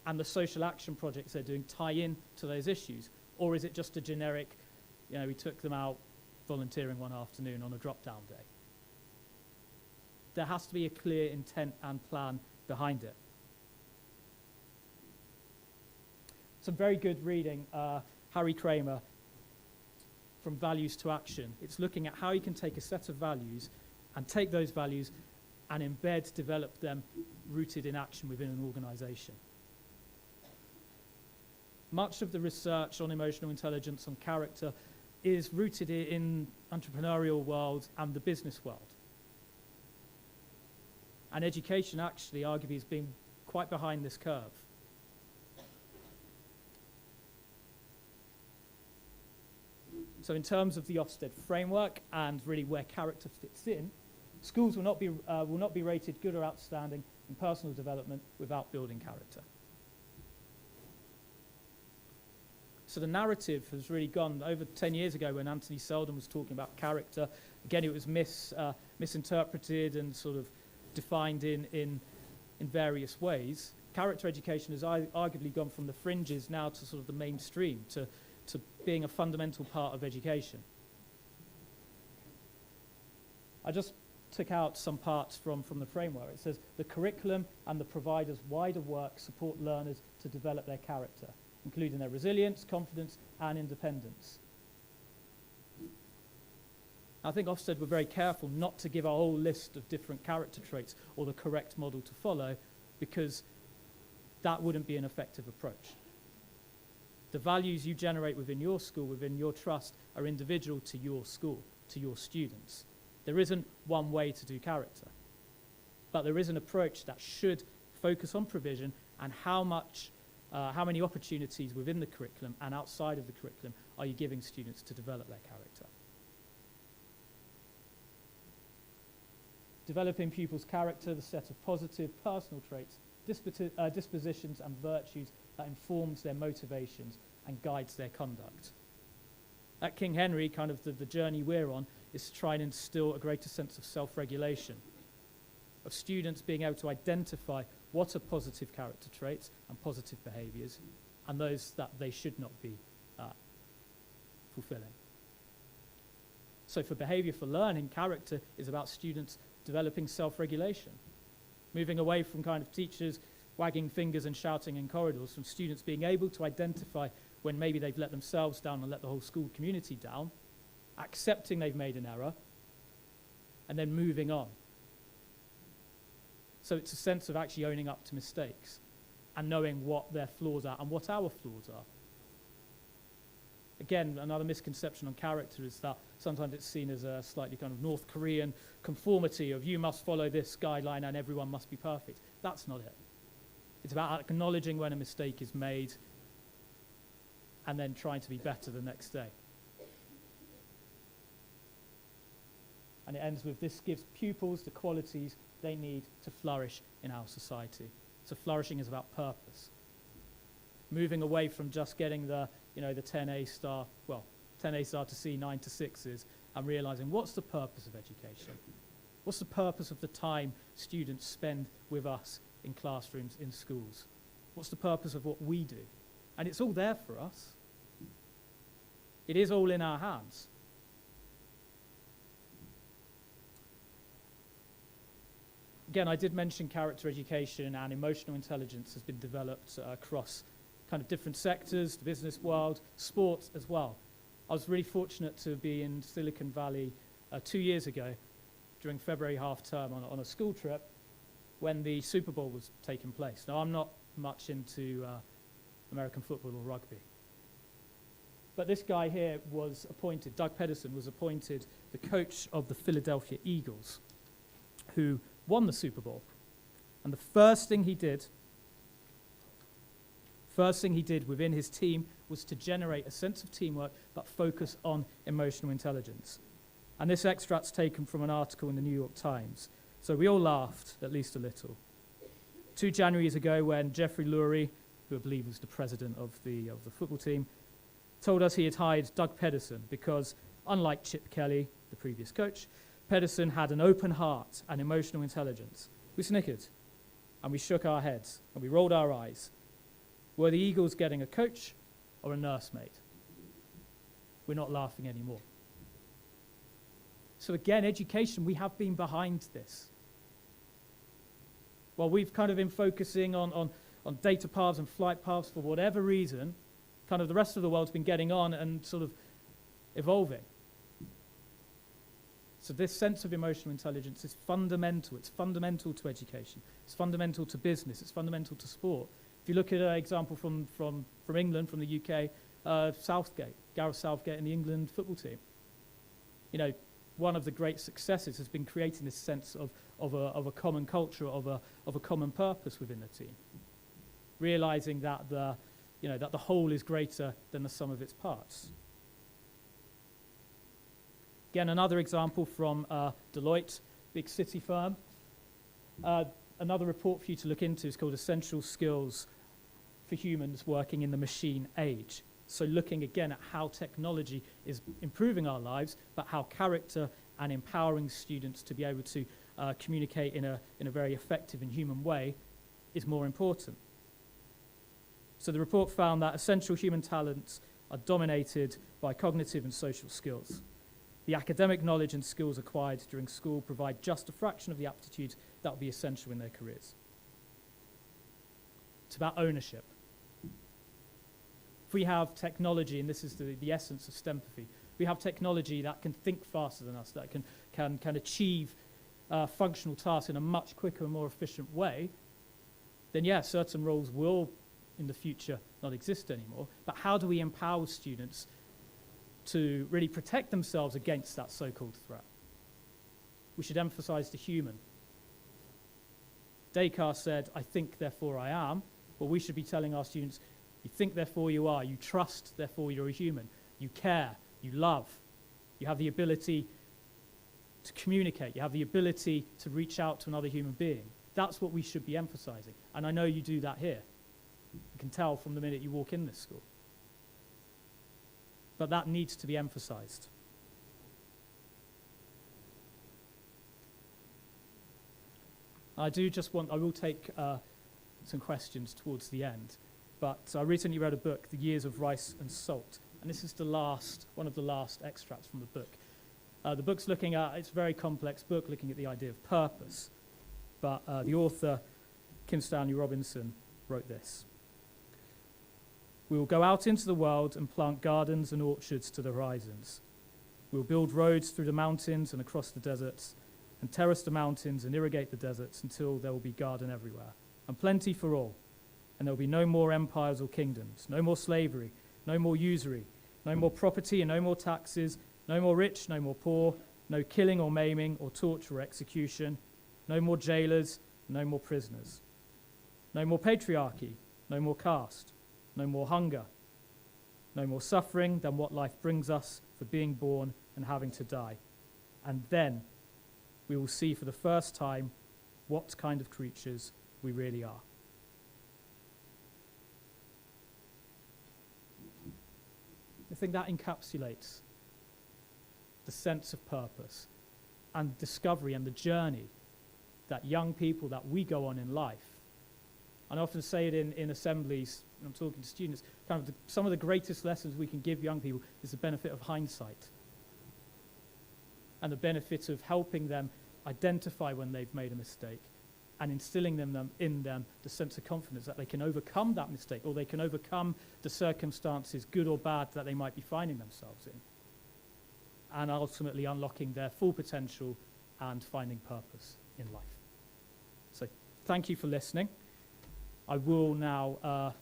and the social action projects they're doing tie in to those issues? Or is it just a generic, we took them out volunteering one afternoon on a drop-down day? There has to be a clear intent and plan behind it. Some very good reading, Harry Kramer, From Values to Action. It's looking at how you can take a set of values and take those values and embed, develop them rooted in action within an organisation. Much of the research on emotional intelligence, on character, is rooted in entrepreneurial world and the business world. And education actually arguably has been quite behind this curve. So in terms of the Ofsted framework and really where character fits in, schools will not be rated good or outstanding in personal development without building character. So the narrative has really gone over 10 years ago when Anthony Seldon was talking about character. Again, it was misinterpreted and sort of defined in various ways. Character education has arguably gone from the fringes now to sort of the mainstream, to being a fundamental part of education. I just took out some parts from the framework. It says, the curriculum and the provider's wider work support learners to develop their character, including their resilience, confidence, and independence. I think Ofsted were very careful not to give a whole list of different character traits or the correct model to follow, because that wouldn't be an effective approach. The values you generate within your school, within your trust, are individual to your school, to your students. There isn't one way to do character, but there is an approach that should focus on provision and how many opportunities within the curriculum and outside of the curriculum are you giving students to develop their character. Developing pupils' character, the set of positive personal traits, dispositions and virtues that informs their motivations and guides their conduct. At King Henry, kind of the journey we're on, is to try and instill a greater sense of self-regulation, of students being able to identify what are positive character traits and positive behaviours, and those that they should not be fulfilling. So for behaviour for learning, character is about students developing self-regulation, moving away from kind of teachers wagging fingers and shouting in corridors, from students being able to identify when maybe they've let themselves down and let the whole school community down, accepting they've made an error, and then moving on. So it's a sense of actually owning up to mistakes and knowing what their flaws are and what our flaws are. Again, another misconception on character is that sometimes it's seen as a slightly kind of North Korean conformity of you must follow this guideline and everyone must be perfect. That's not it. It's about acknowledging when a mistake is made and then trying to be better the next day. And it ends with, this gives pupils the qualities they need to flourish in our society. So flourishing is about purpose. Moving away from just getting the 10A star, 10A star to C, 9 to 6s, and realizing what's the purpose of education? What's the purpose of the time students spend with us in classrooms, in schools? What's the purpose of what we do? And it's all there for us. It is all in our hands. Again, I did mention character education and emotional intelligence has been developed across kind of different sectors, the business world, sports as well. I was really fortunate to be in Silicon Valley 2 years ago during February half term on a school trip when the Super Bowl was taking place. Now, I'm not much into American football or rugby. But this guy here was appointed, Doug Pederson was appointed the coach of the Philadelphia Eagles, who won the Super Bowl. And the first thing he did within his team was to generate a sense of teamwork but focus on emotional intelligence. And this extract's taken from an article in the New York Times. So we all laughed, at least a little. 2 Januaries ago, when Jeffrey Lurie, who I believe was the president of the football team, told us he had hired Doug Pederson because, unlike Chip Kelly, the previous coach, Pederson had an open heart and emotional intelligence. We snickered, and we shook our heads, and we rolled our eyes. Were the Eagles getting a coach or a nursemaid? We're not laughing anymore. So again, education, we have been behind this. While we've kind of been focusing on data paths and flight paths for whatever reason, kind of the rest of the world's been getting on and sort of evolving. So this sense of emotional intelligence is fundamental. It's fundamental to education. It's fundamental to business. It's fundamental to sport. If you look at an example from England, from the UK, Southgate, Gareth Southgate and the England football team. You know, one of the great successes has been creating this sense of a common culture, of a common purpose within the team. Realizing that the whole is greater than the sum of its parts. Again, another example from Deloitte, big city firm. Another report for you to look into is called Essential Skills for Humans Working in the Machine Age. So looking again at how technology is improving our lives, but how character and empowering students to be able to communicate in a very effective and human way is more important. So the report found that essential human talents are dominated by cognitive and social skills. The academic knowledge and skills acquired during school provide just a fraction of the aptitudes that will be essential in their careers. It's about ownership. If we have technology, and this is the essence of STEMpathy, we have technology that can think faster than us, that can achieve functional tasks in a much quicker and more efficient way, then yeah, certain roles will in the future not exist anymore. But how do we empower students to really protect themselves against that so-called threat? We should emphasize the human. Descartes said, I think, therefore I am. Well, we should be telling our students, you think, therefore you are. You trust, therefore you're a human. You care, you love. You have the ability to communicate. You have the ability to reach out to another human being. That's what we should be emphasizing. And I know you do that here. You can tell from the minute you walk in this school. But that needs to be emphasized. I will take some questions towards the end, but I recently read a book, The Years of Rice and Salt, and this is one of the last extracts from the book. The book's it's a very complex book looking at the idea of purpose, but the author, Kim Stanley Robinson, wrote this. We will go out into the world and plant gardens and orchards to the horizons. We will build roads through the mountains and across the deserts, and terrace the mountains and irrigate the deserts until there will be garden everywhere, and plenty for all. And there will be no more empires or kingdoms, no more slavery, no more usury, no more property and no more taxes, no more rich, no more poor, no killing or maiming or torture or execution, no more jailers, no more prisoners. No more patriarchy, no more caste, no more hunger, no more suffering than what life brings us for being born and having to die. And then we will see for the first time what kind of creatures we really are. I think that encapsulates the sense of purpose and discovery and the journey that young people, that we go on in life. And I often say it in assemblies, when I'm talking to students, some of the greatest lessons we can give young people is the benefit of hindsight and the benefit of helping them identify when they've made a mistake and instilling in them the sense of confidence that they can overcome that mistake or they can overcome the circumstances, good or bad, that they might be finding themselves in, and ultimately unlocking their full potential and finding purpose in life. So thank you for listening. I will now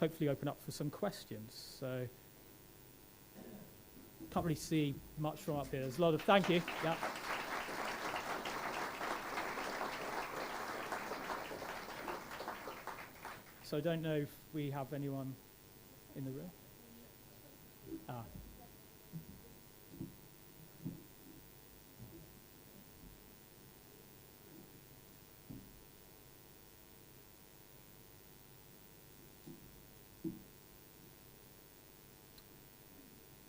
hopefully open up for some questions. So can't really see much from up here. There's a lot of thank you. Yeah. So I don't know if we have anyone in the room.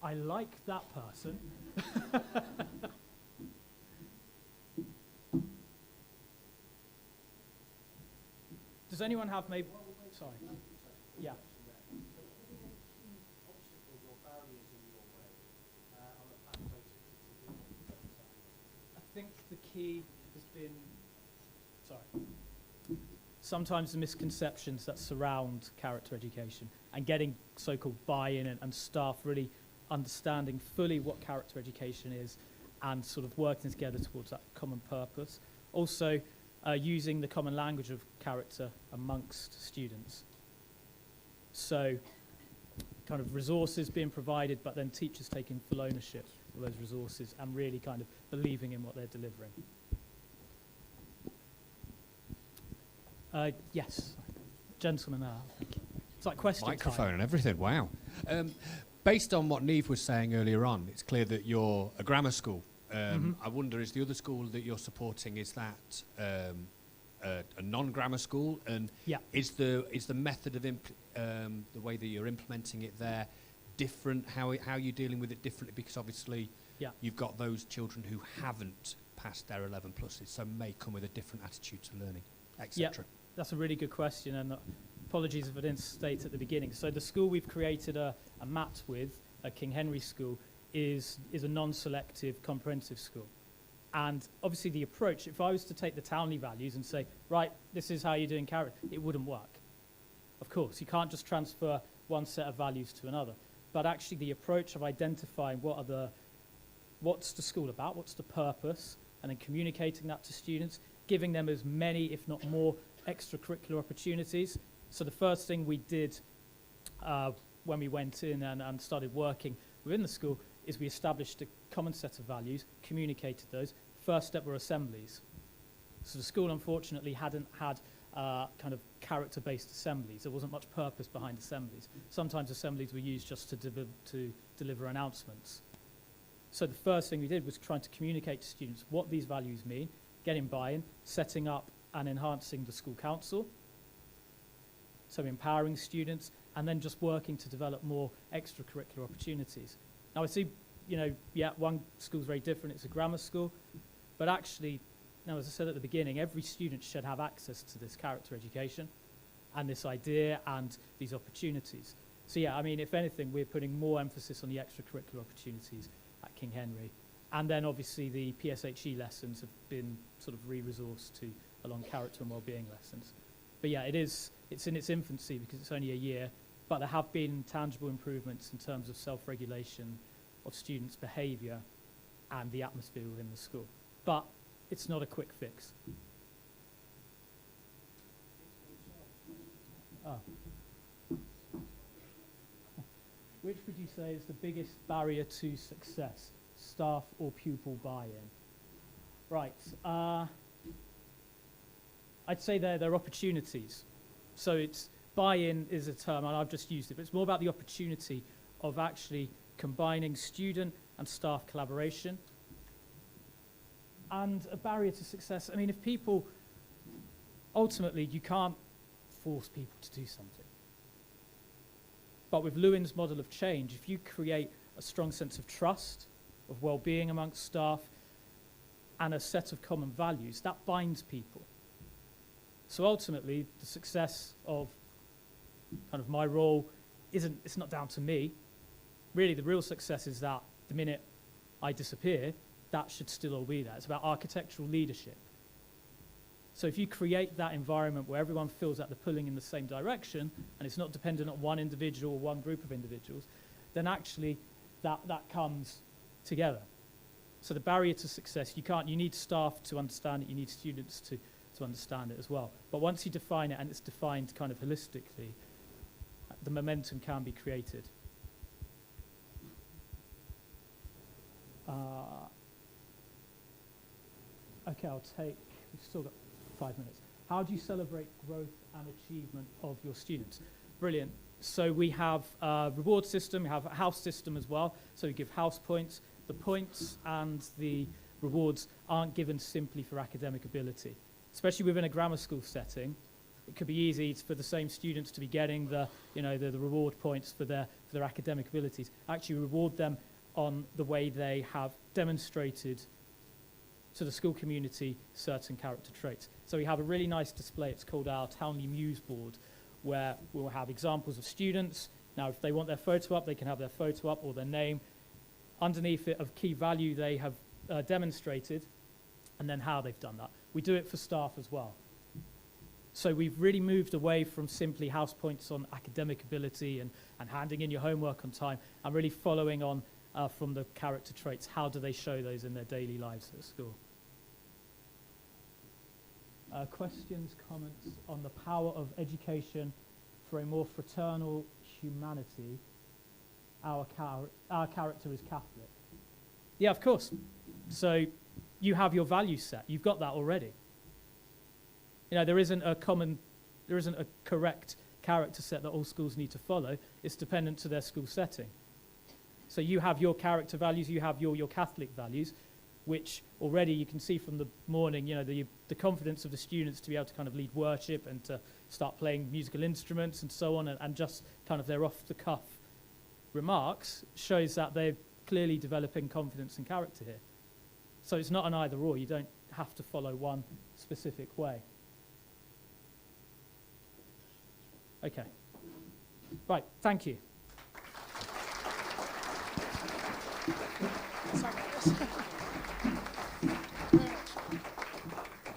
I like that person. Does anyone have maybe... Sorry. Yeah. I think the key has been... Sorry. Sometimes the misconceptions that surround character education and getting so-called buy-in and staff really understanding fully what character education is and sort of working together towards that common purpose. Also, using the common language of character amongst students. So, kind of resources being provided, but then teachers taking full ownership of those resources and really kind of believing in what they're delivering. Yes, gentleman there. It's like question Microphone time. And everything, wow. Based on what Neve was saying earlier on, it's clear that you're a grammar school. I wonder, is the other school that you're supporting, is that a non-grammar school? And yeah. Is the method of the way that you're implementing it there different? How are you dealing with it differently? Because obviously you've got those children who haven't passed their 11 pluses, so may come with a different attitude to learning, etc. Yeah, that's a really good question, and apologies if I didn't state at the beginning. So the school we've created a MAT with, King Henry School, is a non-selective comprehensive school. And obviously the approach, if I was to take the Townley values and say, right, this is how you're doing character, it wouldn't work. Of course, you can't just transfer one set of values to another. But actually the approach of identifying what's the school about, what's the purpose, and then communicating that to students, giving them as many, if not more, extracurricular opportunities. So the first thing we did when we went in and started working within the school is we established a common set of values, communicated those. First step were assemblies. So the school, unfortunately, hadn't had kind of character-based assemblies. There wasn't much purpose behind assemblies. Sometimes assemblies were used just to deliver announcements. So the first thing we did was trying to communicate to students what these values mean, getting buy-in, setting up and enhancing the school council, so empowering students, and then just working to develop more extracurricular opportunities. Now I see, one school's very different, it's a grammar school, but actually Now, as I said at the beginning, every student should have access to this character education and this idea and these opportunities. So yeah, I mean, if anything, we're putting more emphasis on the extracurricular opportunities at King Henry. And then obviously the PSHE lessons have been sort of re-resourced to along character and wellbeing lessons. But yeah, it's in its infancy because it's only a year, but there have been tangible improvements in terms of self-regulation of students' behaviour and the atmosphere within the school. But it's not a quick fix. Oh. Which would you say is the biggest barrier to success, staff or pupil buy-in? Right. I'd say they're opportunities. So it's buy-in is a term, and I've just used it, but it's more about the opportunity of actually combining student and staff collaboration. And a barrier to success, I mean, if people, ultimately, you can't force people to do something. But with Lewin's model of change, if you create a strong sense of trust, of well-being amongst staff, and a set of common values, that binds people. So ultimately, the success of kind of my role it's not down to me. Really, the real success is that the minute I disappear, that should still all be there. It's about architectural leadership. So if you create that environment where everyone feels that they're pulling in the same direction, and it's not dependent on one individual or one group of individuals, then actually that comes together. So the barrier to success, you need staff to understand it, you need students to understand it as well. But once you define it, and it's defined kind of holistically, the momentum can be created. Okay, we've still got 5 minutes. How do you celebrate growth and achievement of your students? Brilliant. So we have a reward system, we have a house system as well. So we give house points. The points and the rewards aren't given simply for academic ability. Especially within a grammar school setting, it could be easy for the same students to be getting the reward points for their academic abilities. Actually reward them on the way they have demonstrated to the school community certain character traits. So we have a really nice display, it's called our Townley Muse board, where we'll have examples of students. Now if they want their photo up, they can have their photo up or their name. Underneath it of key value they have demonstrated, and then how they've done that. We do it for staff as well. So we've really moved away from simply house points on academic ability and handing in your homework on time, and really following on from the character traits. How do they show those in their daily lives at school? Questions, comments on the power of education for a more fraternal humanity? Our character is Catholic. Yeah, of course. So you have your value set. You've got that already. You know, there isn't a correct character set that all schools need to follow. It's dependent to their school setting. So you have your character values, you have your Catholic values, which already you can see from the morning, you know, the confidence of the students to be able to kind of lead worship and to start playing musical instruments and so on, and just kind of their off-the-cuff remarks shows that they're clearly developing confidence and character here. So it's not an either or. You don't have to follow one specific way. Okay. Right, thank you.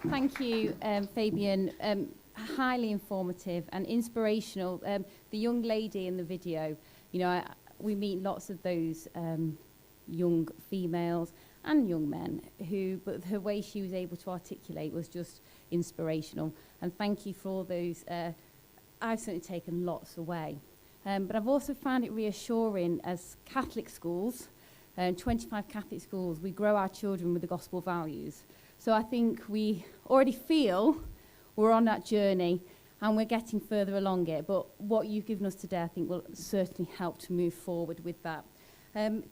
Thank you, Fabian. Highly informative and inspirational. The young lady in the video, you know, we meet lots of those young females and young men but her way she was able to articulate was just inspirational. And thank you for all those. I've certainly taken lots away. But I've also found it reassuring as Catholic schools, 25 Catholic schools, we grow our children with the gospel values. So I think we already feel we're on that journey and we're getting further along it. But what you've given us today, I think, will certainly help to move forward with that.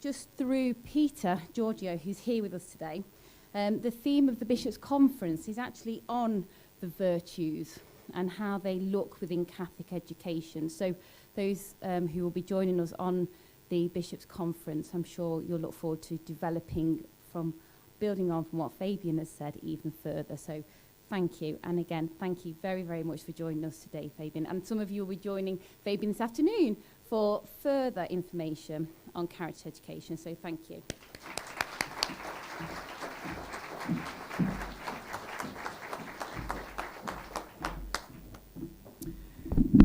Just through Peter Giorgio, who's here with us today, the theme of the Bishops' Conference is actually on the virtues and how they look within Catholic education. So those who will be joining us on the Bishops' Conference, I'm sure you'll look forward to developing from building on from what Fabian has said even further. So thank you. And again, thank you very, very much for joining us today, Fabian. And some of you will be joining Fabian this afternoon for further information on character education. So thank you.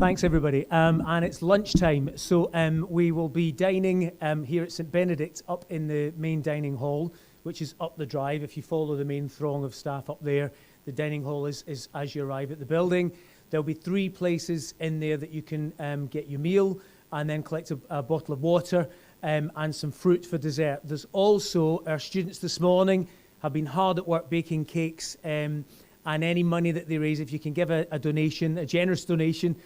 Thanks, everybody. And it's lunchtime, so we will be dining here at St Benedict's up in the main dining hall, which is up the drive. If you follow the main throng of staff up there, the dining hall is as you arrive at the building. There'll be 3 places in there that you can get your meal and then collect a bottle of water and some fruit for dessert. There's also, our students this morning have been hard at work baking cakes, and any money that they raise, if you can give a donation, a generous donation,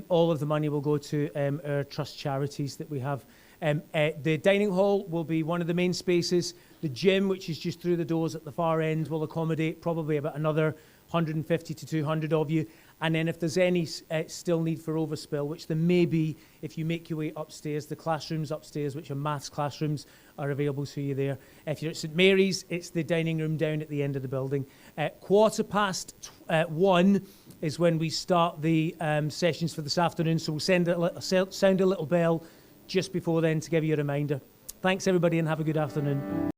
all of the money will go to our trust charities that we have. The dining hall will be one of the main spaces. The gym, which is just through the doors at the far end, will accommodate probably about another 150 to 200 of you. And then if there's any still need for overspill, which there may be if you make your way upstairs, the classrooms upstairs, which are maths classrooms, are available to you there. If you're at St Mary's, it's the dining room down at the end of the building. 1:15 is when we start the sessions for this afternoon, so we'll sound a little bell just before then to give you a reminder. Thanks, everybody, and have a good afternoon.